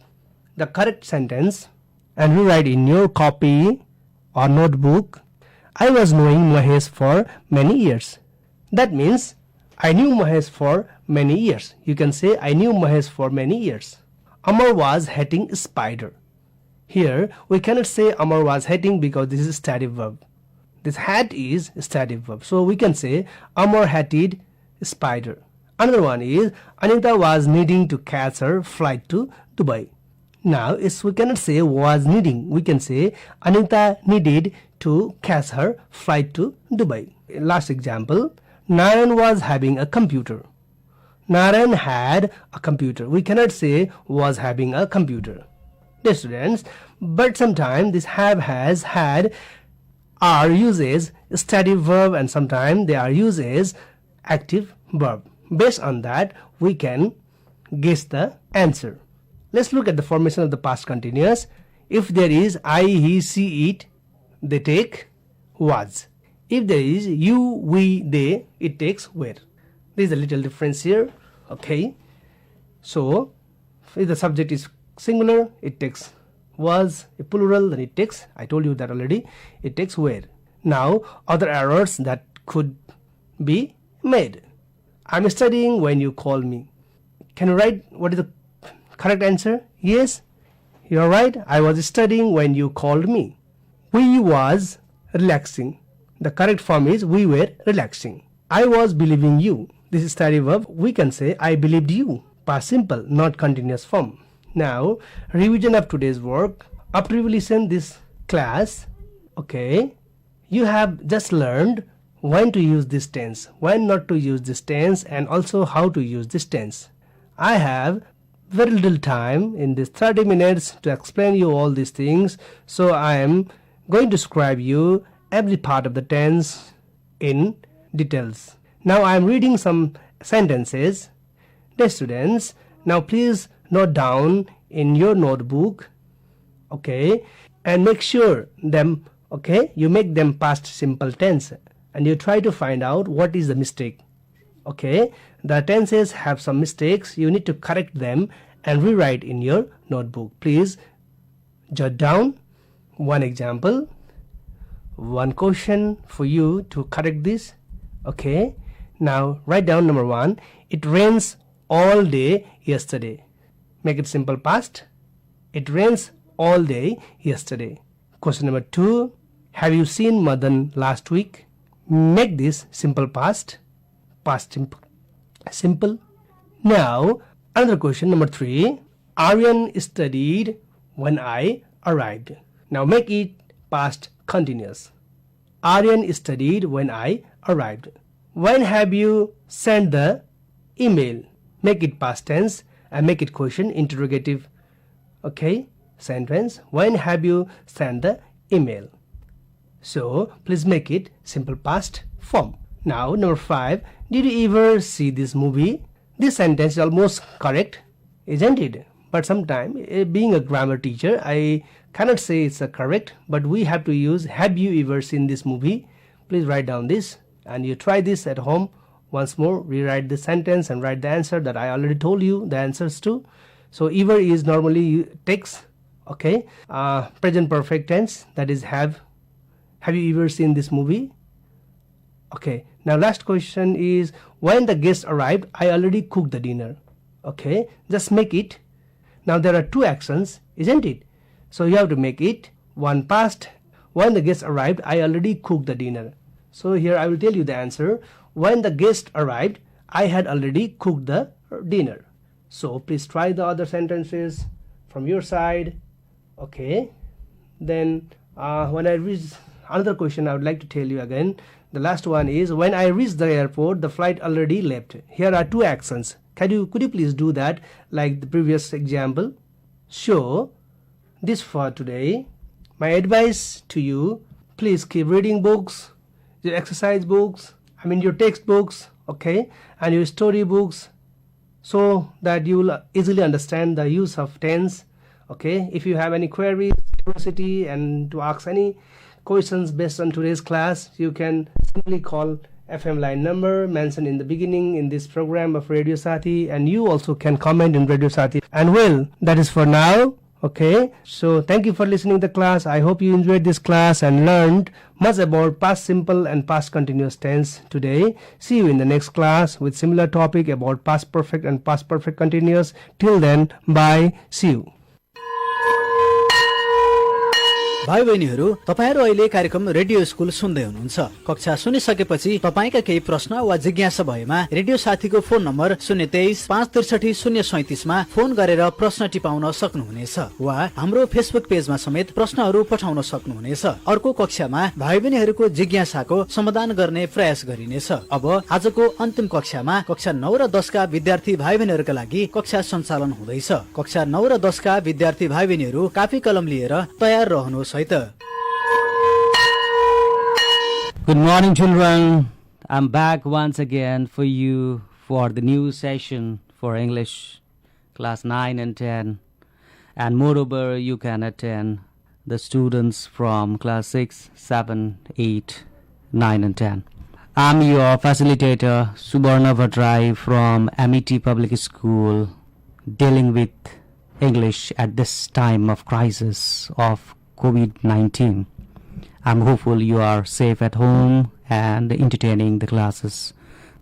the correct sentence and rewrite in your copy or notebook? I was knowing Mahesh for many years. That means I knew Mahesh for many years. You can say I knew Mahesh for many years. Amar was hating a spider. Here we cannot say Amar was hating because this is stative verb. This hat is stative verb. So we can say Amar hated a spider. Another one is Anita was needing to catch her flight to Dubai. Now we cannot say was needing. We can say Anita needed to catch her flight to Dubai. Last example, Narayan was having a computer. Narayan had a computer. We cannot say was having a computer. Dear students, but sometimes this have, has, had are used as stative verb and sometimes they are used as active verb. Based on that, we can guess the answer. Let's look at the formation of the past continuous. If there is I, he, she, it, they take was. If there is you, we, they, it takes were. There is a little difference here. Okay. So, if the subject is singular, it takes was. A plural, then it takes, I told you that already, it takes were. Now, other errors that could be made. I'm studying when you call me. Can you write what is the correct answer? Yes, you're right. I was studying when you called me. We was relaxing. The correct form is we were relaxing. I was believing you. This is stative verb. We can say I believed you. Past simple, not continuous form. Now, revision of today's work. After you listen this class, okay, you have just learned when to use this tense, when not to use this tense, and also how to use this tense. I have very little time in this 30 minutes to explain you all these things, so I am going to describe you every part of the tense in details. Now I am reading some sentences. Dear students, now please note down in your notebook, okay, and make sure them, okay, you make them past simple tense and you try to find out what is the mistake. Okay, the tenses have some mistakes. You need to correct them and rewrite in your notebook. Please jot down one example one question for you to correct this. Okay, now write down number 1. It rains all day yesterday. Make it simple past. It rains all day yesterday. Question number 2. Have you seen Madan last week? Make this simple past. Past simple. Simple. Now, another question number 3. Aryan studied when I arrived. Now make it past continuous. Aryan studied when I arrived. When have you sent the email? Make it past tense and make it question interrogative. Okay, sentence. When have you sent the email? So please make it simple past form. Now number 5. Did you ever see this movie? This sentence is almost correct, isn't it? But sometimes, being a grammar teacher, I cannot say it's correct, but we have to use have you ever seen this movie? Please write down this and you try this at home. Once more, rewrite the sentence and write the answer that I already told you the answers to. So ever is normally takes, okay, present perfect tense, that is have you ever seen this movie? Okay, now last question is when the guest arrived, I already cooked the dinner. Okay, just make it. Now there are 2 actions, isn't it? So you have to make it one past. When the guest arrived, I already cooked the dinner. So here I will tell you the answer. When the guest arrived, I had already cooked the dinner. So please try the other sentences from your side. Okay. Then when I reach another question, I would like to tell you again. The last one is when I reached the airport, the flight already left. Here are 2 actions. Could you please do that like the previous example? So this for today. My advice to you, please keep reading books, your exercise books, your textbooks, okay, and your story books, so that you will easily understand the use of tense. Okay, if you have any queries, curiosity, and to ask any questions based on today's class, you can simply call FM line number mentioned in the beginning in this program of Radio Sati, and you also can comment in Radio Sati. And well, that is for now. Okay, so thank you for listening to the class. I hope you enjoyed this class and learned much about past simple and past continuous tense today. See you in the next class with similar topic about past perfect and past perfect continuous. Till then, bye. See you. भाइ बहिनीहरू, तपाईहरु अहिले कार्यक्रम radio school सुन्दै हुनुहुन्छ। कक्षा सुनिसकेपछि तपाईका केही प्रश्न वा जिज्ञासा भएमा रेडियो साथीको फोन नम्बर 023 563 037 मा फोन गरेर प्रश्न टिपाउन सक्नुहुनेछ वा हाम्रो फेसबुक पेजमा समेत प्रश्नहरू पठाउन सक्नुहुनेछ। अर्को कक्षामा भाइ बहिनीहरूको जिज्ञासाको समाधान गर्ने प्रयास गरिनेछ। अब आजको अन्तिम कक्षामा कक्षा 9 र 10 का विद्यार्थी भाइ बहिनीहरूका लागि कक्षा सञ्चालन हुँदैछ। कक्षा 9 र 10 का विद्यार्थी भाइ बहिनीहरू काफी कलम लिएर तयार रहनुहोस्। Good morning, children. I'm back once again for you for the new session for English class 9 and 10. And moreover, you can attend the students from class 6, 7, 8, 9 and 10. I'm your facilitator, Subarna Bhattrai from MET Public School, dealing with English at this time of crisis of COVID-19. I'm hopeful you are safe at home and entertaining the classes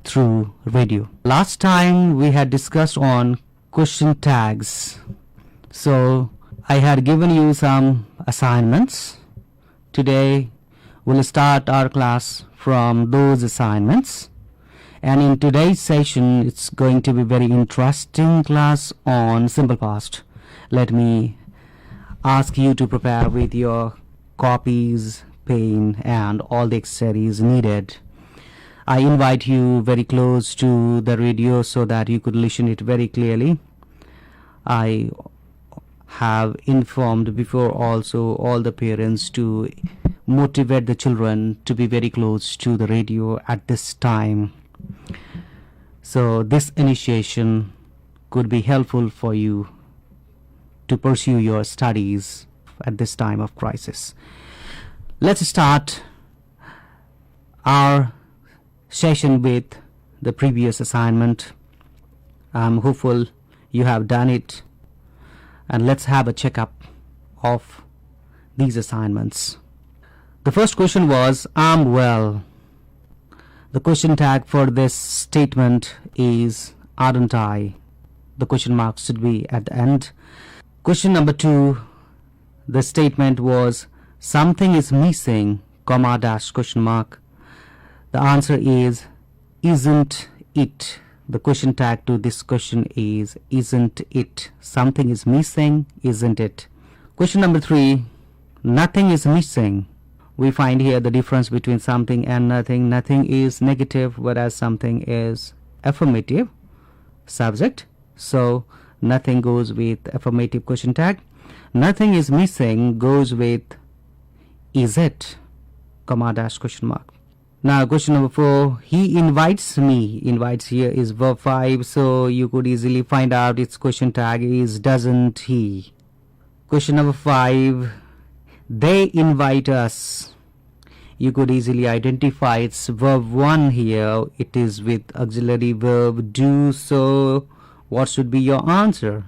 through radio. Last time we had discussed on question tags. So I had given you some assignments. Today we'll start our class from those assignments. And in today's session, it's going to be very interesting class on simple past. Let me ask you to prepare with your copies, pen and all the accessories needed. I invite you very close to the radio so that you could listen it very clearly. I have informed before also all the parents to motivate the children to be very close to the radio at this time. So this initiation could be helpful for you to pursue your studies at this time of crisis. Let's start our session with the previous assignment. I'm hopeful you have done it, and let's have a checkup of these assignments. The first question was, I'm well. The question tag for this statement is, aren't I? The question mark should be at the end. Question number 2, the statement was, something is missing, comma dash question mark. The answer is, isn't it? The question tag to this question is, isn't it? Something is missing, isn't it? Question number 3, nothing is missing. We find here the difference between something and nothing. Nothing is negative, whereas something is affirmative subject. So nothing goes with affirmative question tag. Nothing is missing goes with, is it? Comma dash question mark. Now question number 4, he invites me. Invites here is verb 5, so you could easily find out its question tag is, doesn't he? Question number 5, they invite us. You could easily identify its verb 1 here. It is with auxiliary verb do. So what should be your answer?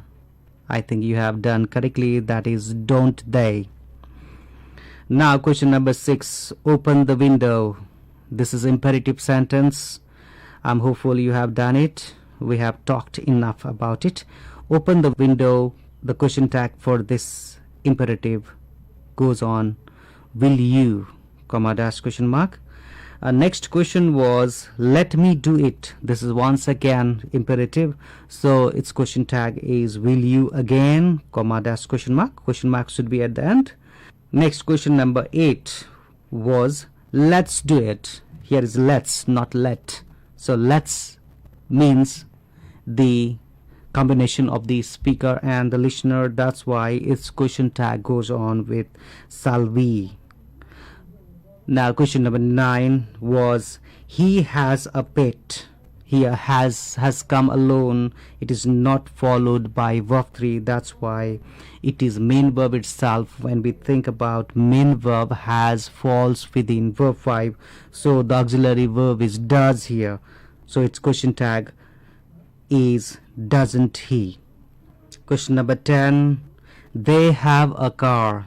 I think you have done correctly. That is, don't they? Now question number 6, open the window. This is imperative sentence. I'm hopeful you have done it. We have talked enough about it. Open the window. The question tag for this imperative goes on, will you, comma dash question mark. Next question was, let me do it. This is once again imperative, so its question tag is, will you again, comma dash question mark. Question mark should be at the end. Next question number 8 was, let's do it. Here is let's, not let. So let's means the combination of the speaker and the listener. That's why its question tag goes on with shall we. Now question number 9 was, he has a pet. Here has come alone. It is not followed by verb 3. That's why it is main verb itself. When we think about main verb, has falls within verb 5. So the auxiliary verb is does here. So its question tag is, doesn't he. Question number 10, they have a car.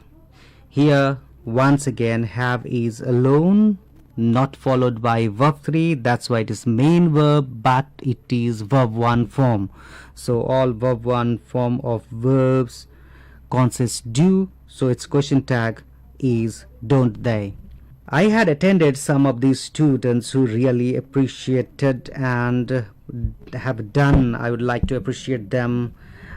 Here once again have is alone, not followed by verb 3. That's why it is main verb, but it is verb 1 form. So all verb 1 form of verbs consist do. So its question tag is, don't they. I had attended some of these students who really appreciated and have done. I would like to appreciate them.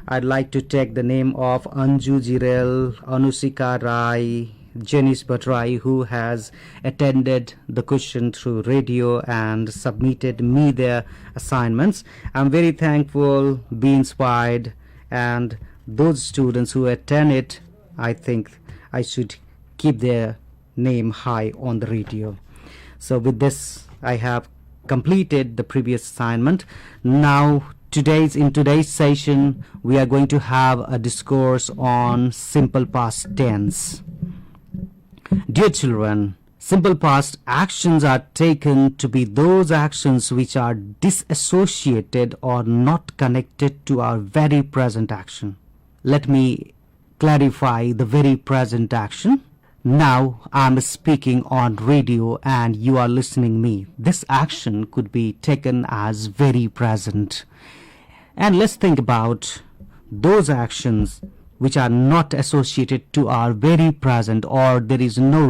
I'd like to take the name of Anju Jirel, Anusika Rai, Janice Bhatrai, who has attended the question through radio and submitted me their assignments. I'm very thankful, be inspired, and those students who attend it, I think I should keep their name high on the radio. So with this, I have completed the previous assignment. Now in today's session, we are going to have a discourse on simple past tense. Dear children, simple past actions are taken to be those actions which are disassociated or not connected to our very present action. Let me clarify the very present action. Now I'm speaking on radio and you are listening me. This action could be taken as very present. And let's think about those actions which are not associated to our very present, or there is no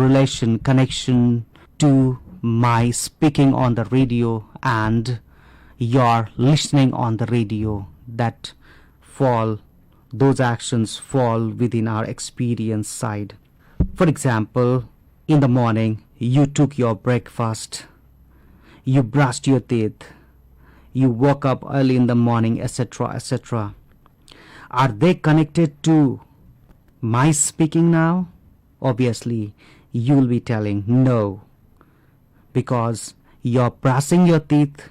connection to my speaking on the radio and your listening on the radio. Those actions fall within our experience side. For example, in the morning, you took your breakfast, you brushed your teeth, you woke up early in the morning, etc., etc. Are they connected to my speaking now? Obviously, you will be telling no, because your brushing your teeth,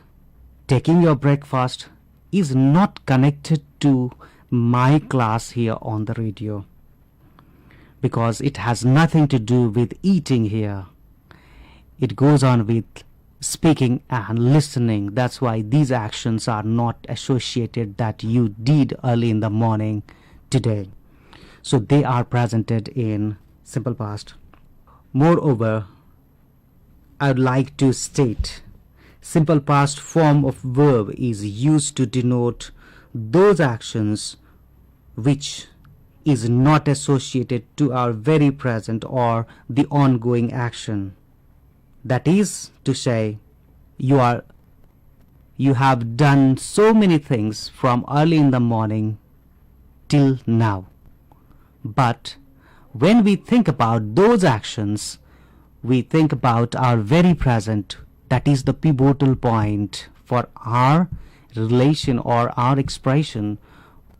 taking your breakfast is not connected to my class here on the radio, because it has nothing to do with eating here. It goes on with speaking and listening. That's why these actions are not associated that you did early in the morning today. So they are presented in simple past. Moreover, I would like to state simple past form of verb is used to denote those actions which is not associated to our very present or the ongoing action. That is to say, you have done so many things from early in the morning till now. But when we think about those actions, we think about our very present. That is the pivotal point for our relation or our expression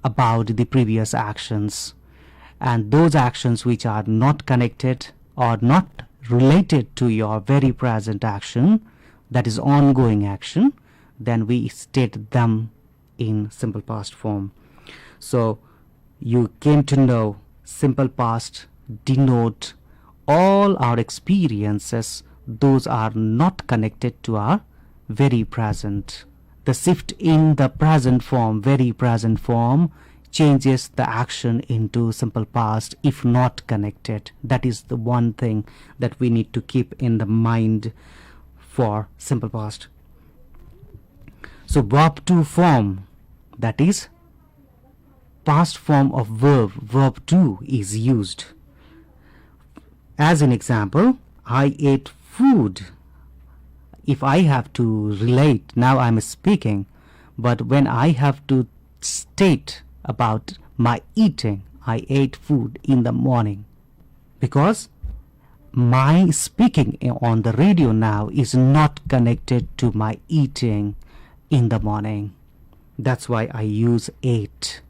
about the previous actions. And those actions which are not connected or not related to your very present action, that is ongoing action, then we state them in simple past form. So you came to know simple past denote all our experiences, those are not connected to our very present. The shift in the present form, very present form, changes the action into simple past if not connected. That is the one thing that we need to keep in the mind for simple past. So verb to form, that is past form of verb to is used. As an example, I ate food. If I have to relate, now I'm speaking, but when I have to state about my eating, I ate food in the morning, because my speaking on the radio now is not connected to my eating in the morning. That's why I use ate.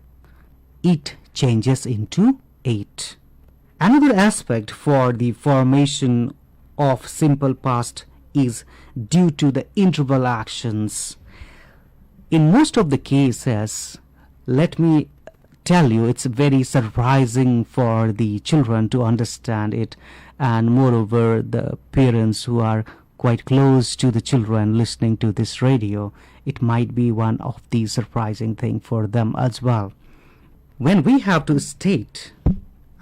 It changes into ate. Another aspect for the formation of simple past is due to the interval actions. In most of the cases, let me tell you, it's very surprising for the children to understand it, and moreover the parents who are quite close to the children listening to this radio, it might be one of the surprising thing for them as well. When we have to state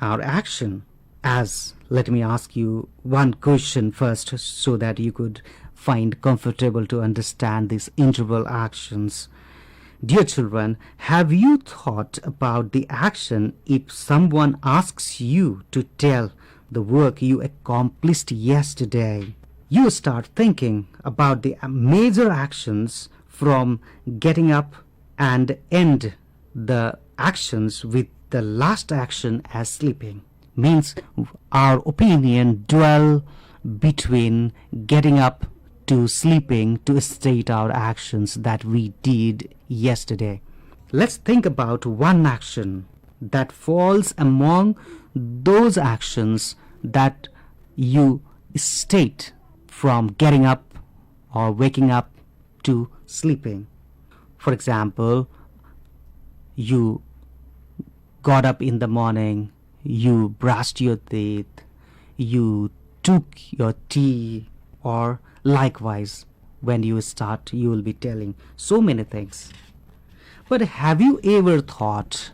our action, as let me ask you one question first so that you could find comfortable to understand these interval actions. Dear children, have you thought about the action if someone asks you to tell the work you accomplished yesterday? You start thinking about the major actions from getting up and end the actions with the last action as sleeping. Means our opinion dwell between getting up to sleeping to state our actions that we did yesterday. Let's think about one action that falls among those actions that you state from getting up or waking up to sleeping. For example, you got up in the morning, you brushed your teeth, you took your tea, or likewise when you start you will be telling so many things. But have you ever thought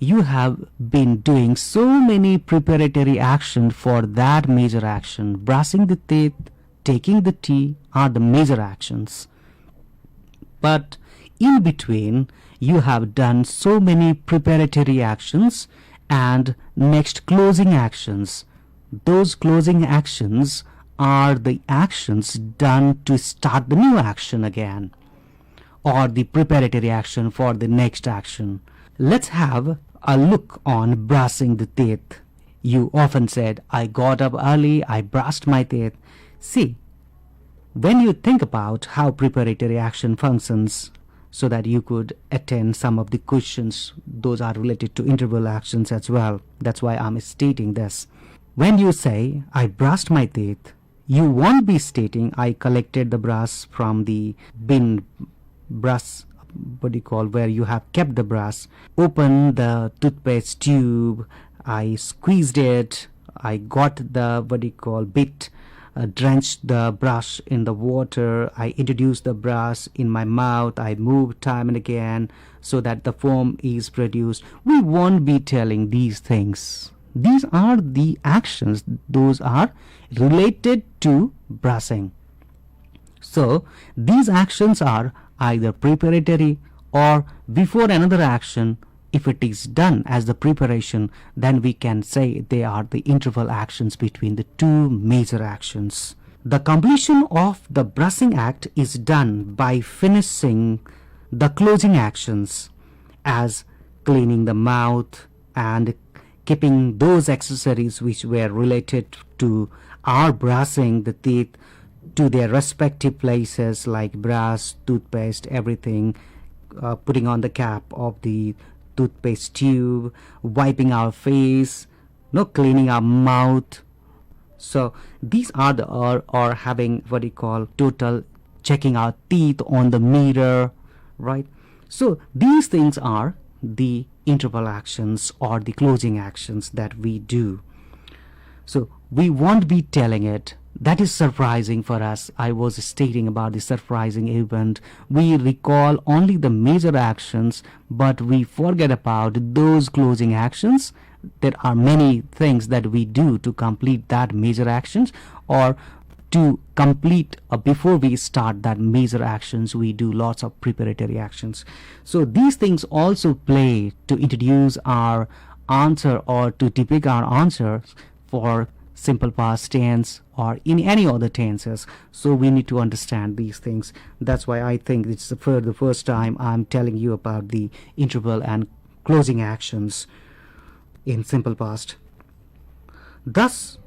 you have been doing so many preparatory actions for that major action? Brushing the teeth, taking the tea are the major actions, but in between you have done so many preparatory actions and next closing actions. Those closing actions are the actions done to start the new action again, or the preparatory action for the next action. Let's have a look on brushing the teeth. You often said, I got up early, I brushed my teeth. See, when you think about how preparatory action functions, so that you could attend some of the questions, those are related to interval actions as well. That's why I'm stating this. When you say, I brushed my teeth, you won't be stating, I collected the brush from the bin brush, where you have kept the brush, open the toothpaste tube, I squeezed it, I got the bit, drenched the brush in the water, I introduced the brush in my mouth, I moved time and again so that the foam is produced. We won't be telling these things. these are the actions, those are related to brushing. So these actions are either preparatory or before another action. If it is done as the preparation, then we can say they are the interval actions between the two major actions. The completion of the brushing act is done by finishing the closing actions, as cleaning the mouth and keeping those accessories which were related to our brushing the teeth to their respective places, like brush, toothpaste, everything, putting on the cap of the toothpaste tube, wiping our face, cleaning our mouth. So these are the or having what you call total checking our teeth on the mirror, right? So these things are the interval actions or the closing actions that we do. So we won't be telling it. That is surprising for us. I was stating about the surprising event. We recall only the major actions, but we forget about those closing actions. There are many things that we do to complete that major actions, or to complete before we start that major actions, we do lots of preparatory actions. So these things also play to introduce our answer or to depict our answers for simple past tense or in any other tenses. So we need to understand these things. That's why I think it's the first time I'm telling you about the interval and closing actions in simple past. Thus,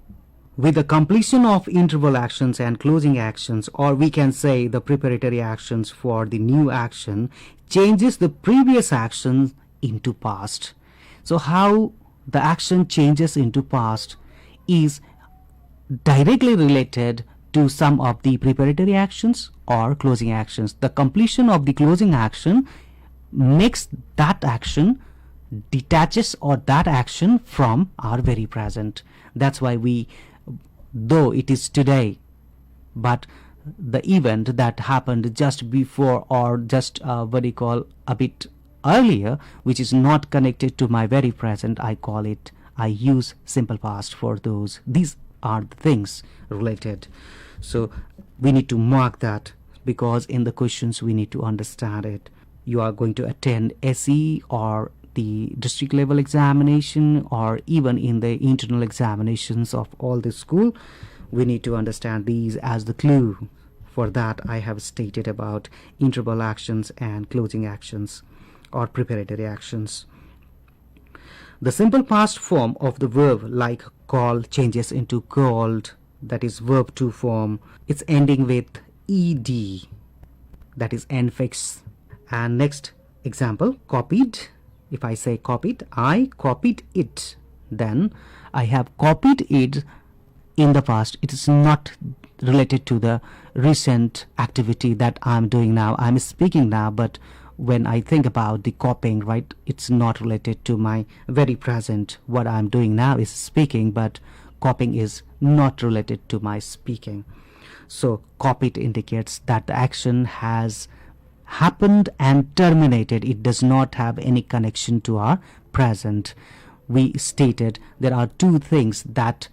with the completion of interval actions and closing actions, or we can say the preparatory actions for the new action, changes the previous action into past. So how the action changes into past is directly related to some of the preparatory actions or closing actions. The completion of the closing action makes that action detaches or that action from our very present. That's why we, though it is today, but the event that happened just before or just what you call a bit earlier, which is not connected to my very present, I use simple past for those. These are the things related. So we need to mark that, because in the questions we need to understand it. You are going to attend SE or the district level examination, or even in the internal examinations of all the school. We need to understand these as the clue. For that I have stated about interval actions and closing actions or preparatory actions. The simple past form of the verb like call changes into called, that is verb to form. It's ending with ed, that is infix. And next example, copied. If I say copied, I copied it, then I have copied it in the past. It is not related to the recent activity that I'm doing now. I'm speaking now, but when I think about the copying, right, it's not related to my very present. What I'm doing now is speaking, but copying is not related to my speaking. So copied indicates that the action has happened and terminated. It does not have any connection to our present. We stated there are two things that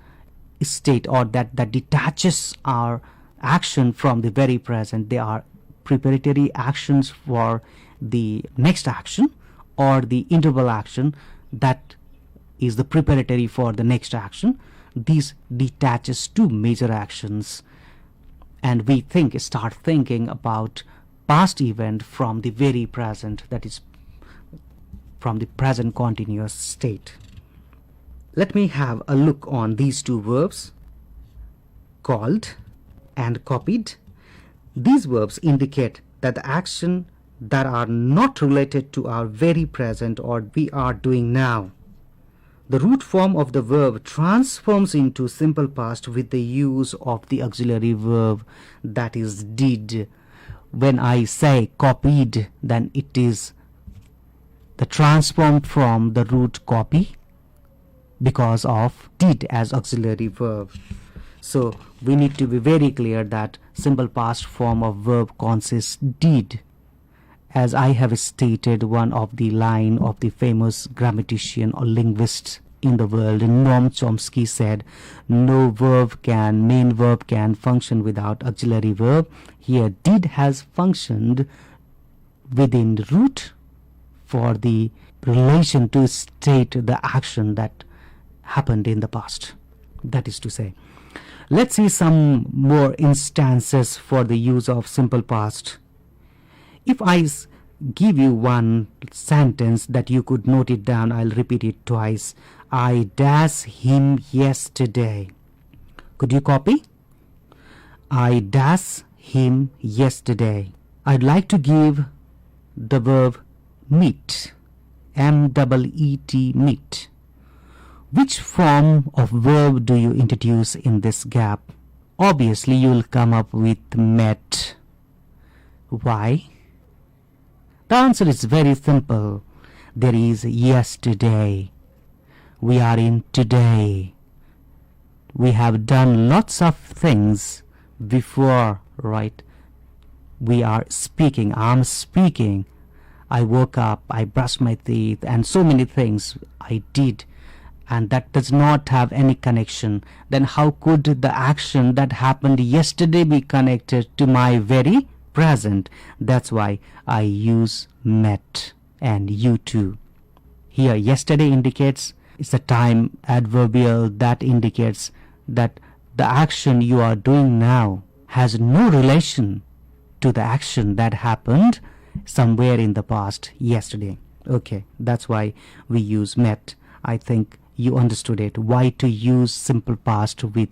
state or that detaches our action from the very present. They are preparatory actions for the next action, or the interval action that is the preparatory for the next action. These detaches two major actions, and we start thinking about past event from the very present, that is from the present continuous state. Let me have a look on these two verbs, called and copied. These verbs indicate that the action that are not related to our very present or we are doing now. The root form of the verb transforms into simple past with the use of the auxiliary verb, that is did. When I say copied, then it is the transform from the root copy because of did as auxiliary verb. So we need to be very clear that simple past form of verb consists did. As I have stated, one of the line of the famous grammatician or linguist in the world. Noam Chomsky said, no main verb can function without auxiliary verb. Here, did has functioned within the root for the relation to state the action that happened in the past. That is to say, let's see some more instances for the use of simple past. If I give you one sentence that you could note it down, I'll repeat it twice. I dash him yesterday. Could you copy? I dash him yesterday. I'd like to give the verb meet, M-E-E-T, meet. Which form of verb do you introduce in this gap? Obviously, you'll come up with met. Why? The answer is very simple. There is yesterday. We are in today. We have done lots of things before, right? We are speaking. I'm speaking. I woke up, I brushed my teeth, and so many things I did. And that does not have any connection. Then how could the action that happened yesterday be connected to my very present? That's why I use met and you too. Here, yesterday indicates it's a time adverbial that indicates that the action you are doing now has no relation to the action that happened somewhere in the past, yesterday. Okay, that's why we use met. I think you understood it. Why to use simple past with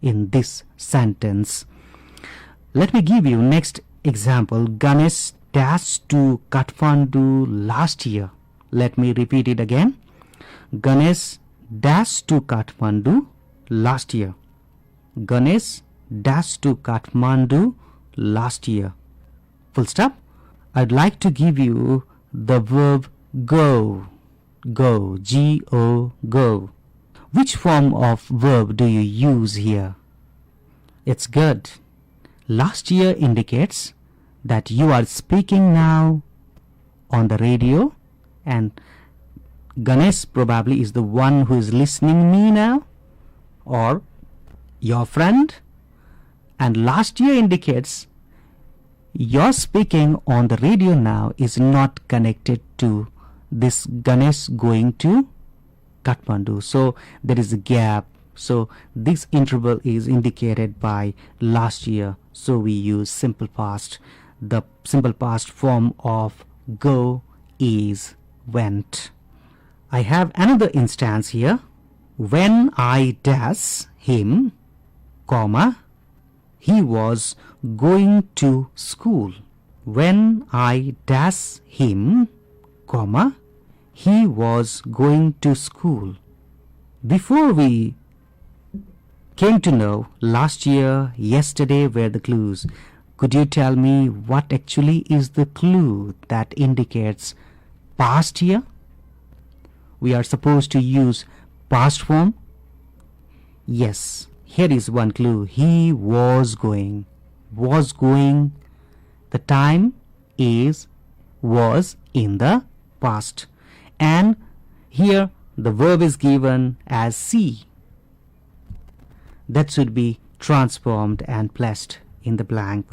in this sentence. Let me give you next example. Ganesh dashed to Kathmandu last year. Let me repeat it again. Ganesh dashed to Kathmandu last year. Ganesh dashed to Kathmandu last year. Full stop. I'd like to give you the verb go. Go, G-O, go. Which form of verb do you use here? It's good. Last year indicates that you are speaking now on the radio, and Ganesh probably is the one who is listening me now, or your friend. And last year indicates your speaking on the radio now is not connected to this Ganesh going to Kathmandu. So there is a gap. So this interval is indicated by last year. So we use simple past. The simple past form of go is went. I have another instance here. When I dash him, comma, he was going to school. When I dash him, comma, he was going to school. Before we came to know last year, yesterday were the clues. Could you tell me what actually is the clue that indicates past here? We are supposed to use past form. Yes, here is one clue. He was going. Was going. The time is was in the past. And here the verb is given as see. That should be transformed and placed in the blank.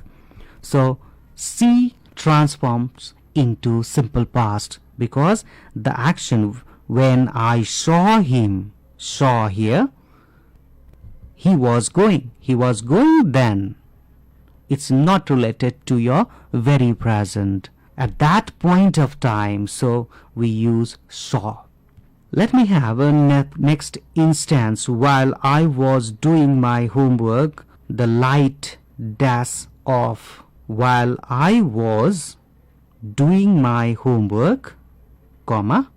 So see transforms into simple past because the action when I saw him, saw here, he was going then. It's not related to your very present at that point of time, so we use saw. Let me have a next instance. While I was doing my homework, the light dash off. While I was doing my homework, comma,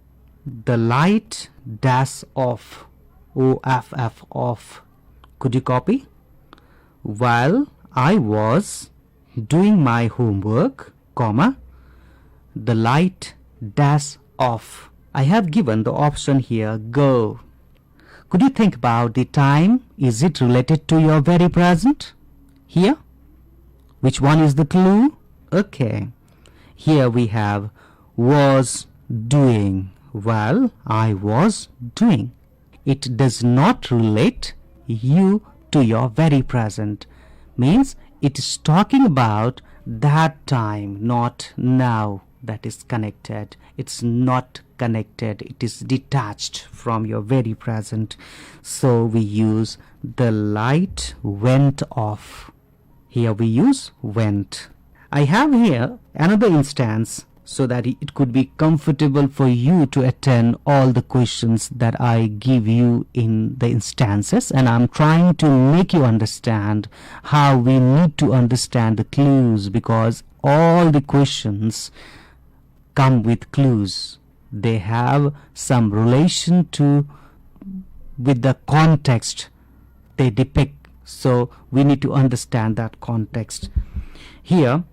the light dash off. O-F-F, off. Could you copy? While I was doing my homework, comma, the light dash off. I have given the option here, go. Could you think about the time? Is it related to your very present? Here? Which one is the clue? Okay. Here we have was doing. While I was doing. it does not relate you to your very present. Means it is talking about that time, not now, that is connected. It's not connected, it is detached from your very present. So we use the light went off. Here we use went. I have here another instance so that it could be comfortable for you to attend all the questions that I give you in the instances, and I'm trying to make you understand how we need to understand the clues, because all the questions come with clues. They have some relation to with the context they depict, so we need to understand that context. Here,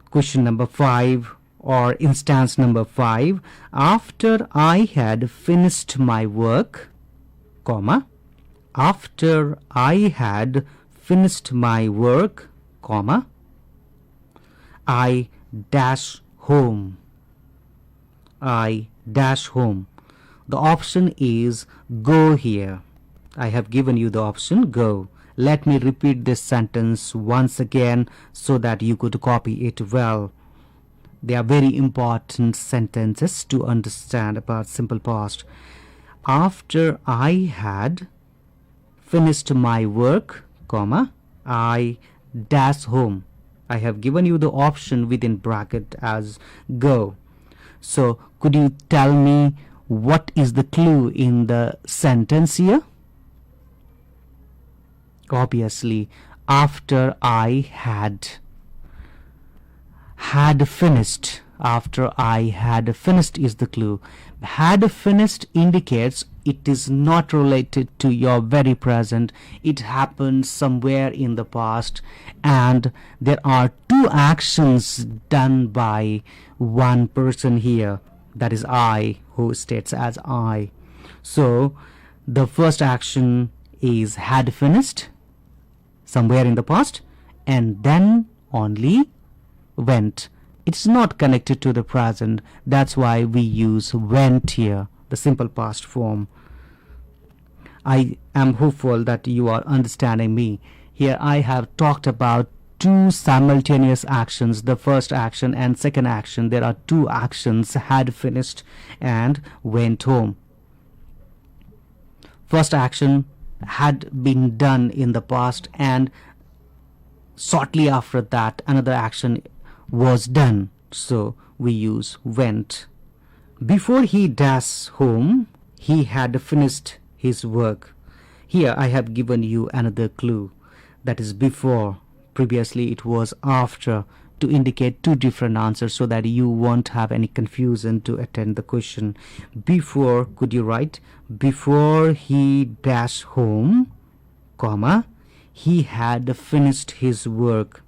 question number 5 or instance number 5, after I had finished my work, comma, after I had finished my work, comma, I dash home. I dash home. The option is go here. I have given you the option go. Let me repeat this sentence once again so that you could copy it well. They are very important sentences to understand about simple past. After I had finished my work, comma, I dash home. I have given you the option within bracket as go. So could you tell me what is the clue in the sentence here? Obviously, after I had finished. After I had finished is the clue. Had finished indicates it is not related to your very present. It happened somewhere in the past, and there are two actions done by one person here, that is I, who states as I. So the first action is had finished somewhere in the past, and then only went. It's not connected to the present. That's why we use went here, the simple past form. I am hopeful that you are understanding me. Here I have talked about two simultaneous actions, the first action and second action. There are two actions, had finished and went home. First action had been done in the past, and shortly after that another action was done, so we use went. Before he dashed home, he had finished his work. Here I have given you another clue, that is before. Previously it was after, to indicate two different answers so that you won't have any confusion to attend the question. Before, could you write before he dashed home, comma, he had finished his work.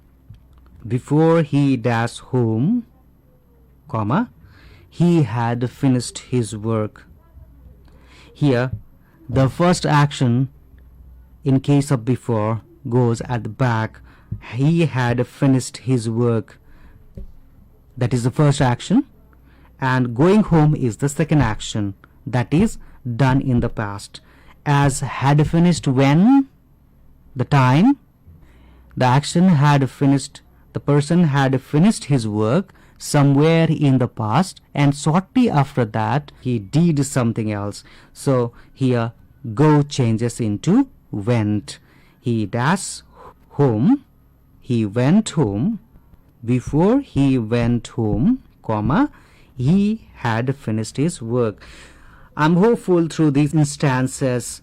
Before he dashed home, comma, he had finished his work. Here the first action in case of before goes at the back. He had finished his work, that is the first action, and going home is the second action, that is done in the past. As had finished when, the time, the action had finished, the person had finished his work somewhere in the past, and shortly after that he did something else. So here go changes into went. He dashed home, he went home. Before he went home, comma, he had finished his work. I'm hopeful through these instances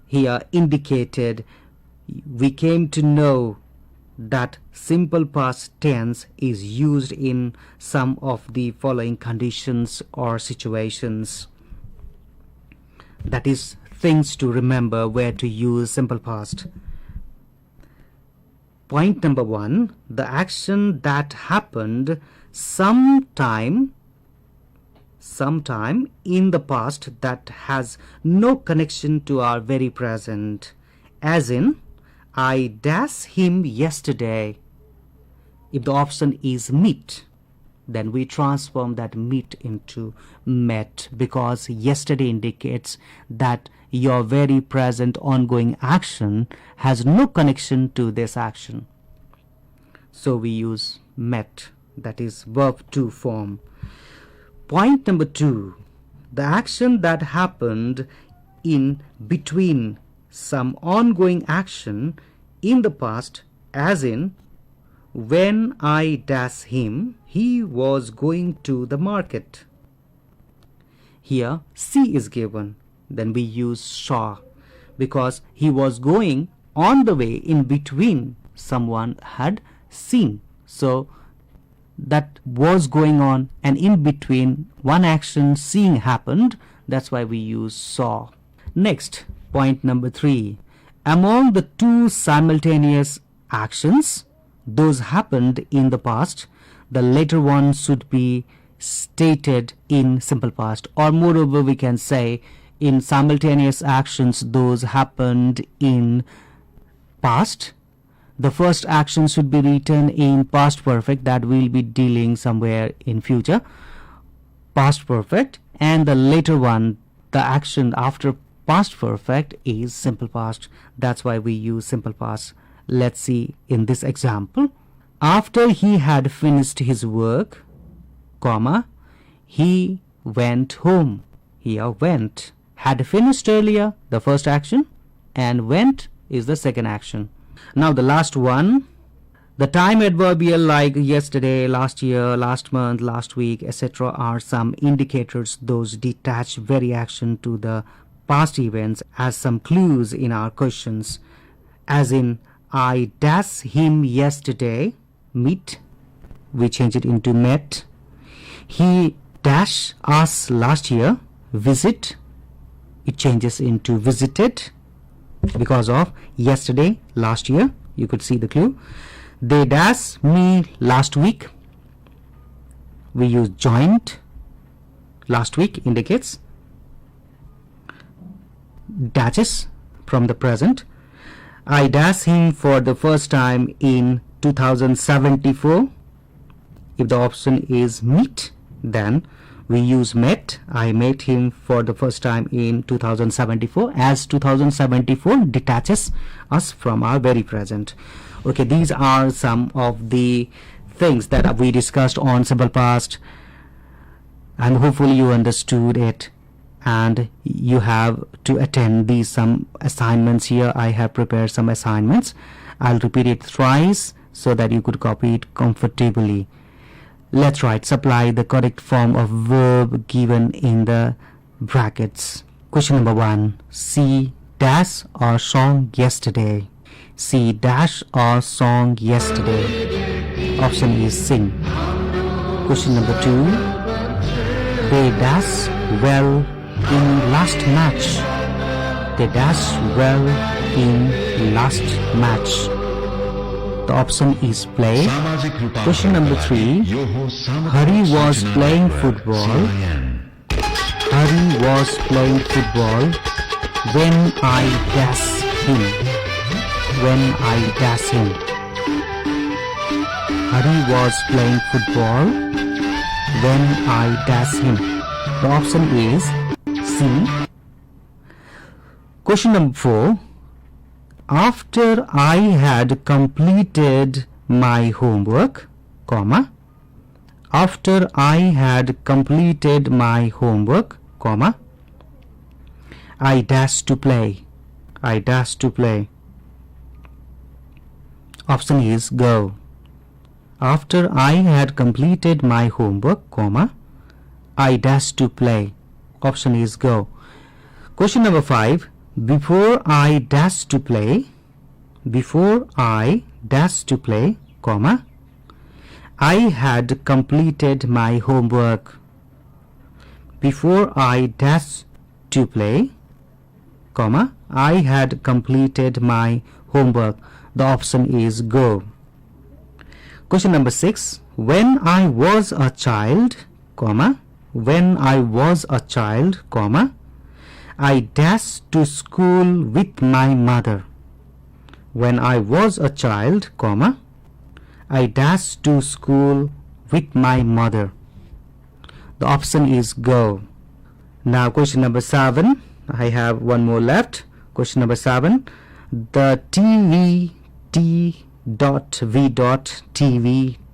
here indicated we came to know that simple past tense is used in some of the following conditions or situations. That is things to remember where to use simple past. Point number 1, the action that happened sometime in the past that has no connection to our very present, as in I dashed him yesterday. If the option is meet, then we transform that meet into met, because yesterday indicates that your very present ongoing action has no connection to this action. So we use met, that is verb to form. Point number 2, the action that happened in between some ongoing action in the past, as in when I dash him, he was going to the market. Here see is given, then we use saw, because he was going on the way in between someone had seen. So that was going on, and in between one action seeing happened, that's why we use saw. Next, point number 3, among the two simultaneous actions, those happened in the past, the later one should be stated in simple past, or moreover we can say in simultaneous actions those happened in past, the first action should be written in past perfect, that will be dealing somewhere in future, past perfect, and the later one, the action after past perfect, is simple past. That's why we use simple past. Let's see in this example. After he had finished his work, comma, he went home. Here went, had finished earlier, the first action, and went is the second action. Now the last one, the time adverbial like yesterday, last year, last month, last week, etc. are some indicators, those detach very action to the past events as some clues in our questions, as in I dash him yesterday, meet, we change it into met. He dash us last year, visit, it changes into visited because of yesterday, last year, you could see the clue. They dash me last week, we use joined, last week indicates dashes from the present. I dash him for the first time in 2074. If the option is meet, then we use met. I met him for the first time in 2074, as 2074 detaches us from our very present. Okay, these are some of the things that we discussed on simple past, and hopefully you understood it, and you have to attend these some assignments. Here I have prepared some assignments. I'll repeat it thrice so that you could copy it comfortably. Let's write, supply the correct form of verb given in the brackets. Question number 1, see dash or song yesterday. See dash or song yesterday. Option is sing. Question number 2, they dash well in last match. They dash well in last match. The option is play. Question number 3, Hari was playing football. Hari was playing football when I dash him. When I dash him. Hari was playing football when I dash him. The option is C. Question number 4, after I had completed my homework, comma, after I had completed my homework, comma, I dash to play. I dash to play. Option is go. After I had completed my homework, comma, I dash to play. Option is go. Question number 5, before I dash to play, before I dash to play, comma, I had completed my homework. Before I dash to play, comma, I had completed my homework. The option is go. Question number 6, when I was a child, comma, when I was a child, comma, I dashed to school with my mother. When I was a child, comma, I dashed to school with my mother? The option is go. Now question number 7. I have one more left. Question number 7. The TV T.V.TV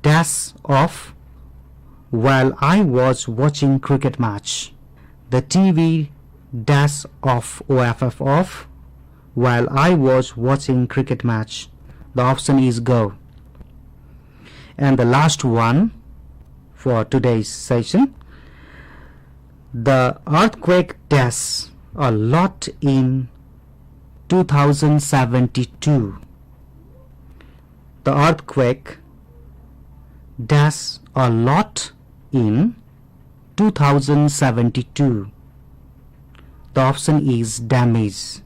dash off while I was watching cricket match. The TV dash off off while I was watching cricket match. The option is go. And the last one for today's session. The earthquake dash a lot in 2072. The earthquake dash a lot in 2072. The option is damage.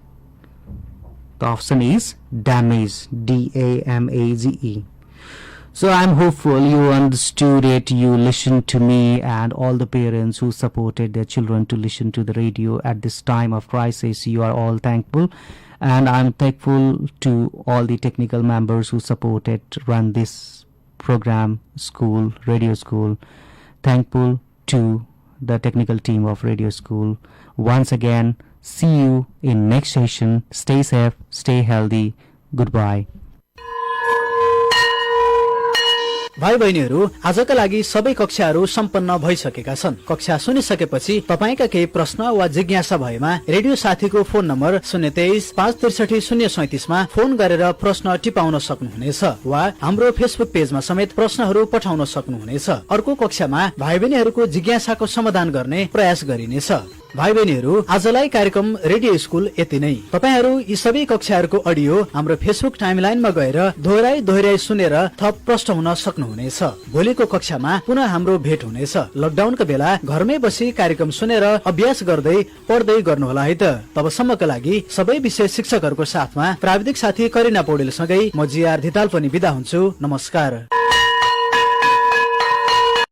The option is damage. D-A-M-A-G-E. So I'm hopeful you understood it, you listened to me, and all the parents who supported their children to listen to the radio at this time of crisis, you are all thankful. And I'm thankful to all the technical members who supported run this program, school, radio school. Thankful to the technical team of radio school. Once again, see you in next session. Stay safe, stay healthy. Goodbye. भाइ बहिनीहरू, आजका लागि सबै कक्षाहरू सम्पन्न भइसकेका छन्। कक्षा सुनिसकेपछि तपाईका केही प्रश्न वा जिज्ञासा भएमा रेडियो साथीको फोन नम्बर 023-563-037 मा फोन गरेर प्रश्न टिपाउन सक्नुहुनेछ वा हाम्रो फेसबुक पेजमा समेत प्रश्नहरू पठाउन सक्नुहुनेछ। अर्को कक्षामा भाइ बहिनीहरूको जिज्ञासाको समाधान गर्ने प्रयास गरिनेछ। भाइ बहिनीहरू, आजलाई कार्यक्रम रेडियो स्कुल यति नै। तपाईहरू यी सबै कक्षाहरूको अडियो हाम्रो फेसबुक टाइमलाइनमा गएर दोहोर्याई सुनेर थप प्रश्न हुन सक्नुहुनेछ। भोलिको कक्षामा पुनः हाम्रो भेट हुनेछ। लकडाउनका बेला घरमै बसी कार्यक्रम सुनेर अभ्यास गर्दै पढ्दै गर्नुहोला है त। तबसम्मका लागि सबै विषय शिक्षकहरूको साथमा प्राविधिक साथी करिना पौडेलसँगै म जिआर धिताल पनि बिदा हुन्छु। नमस्कार।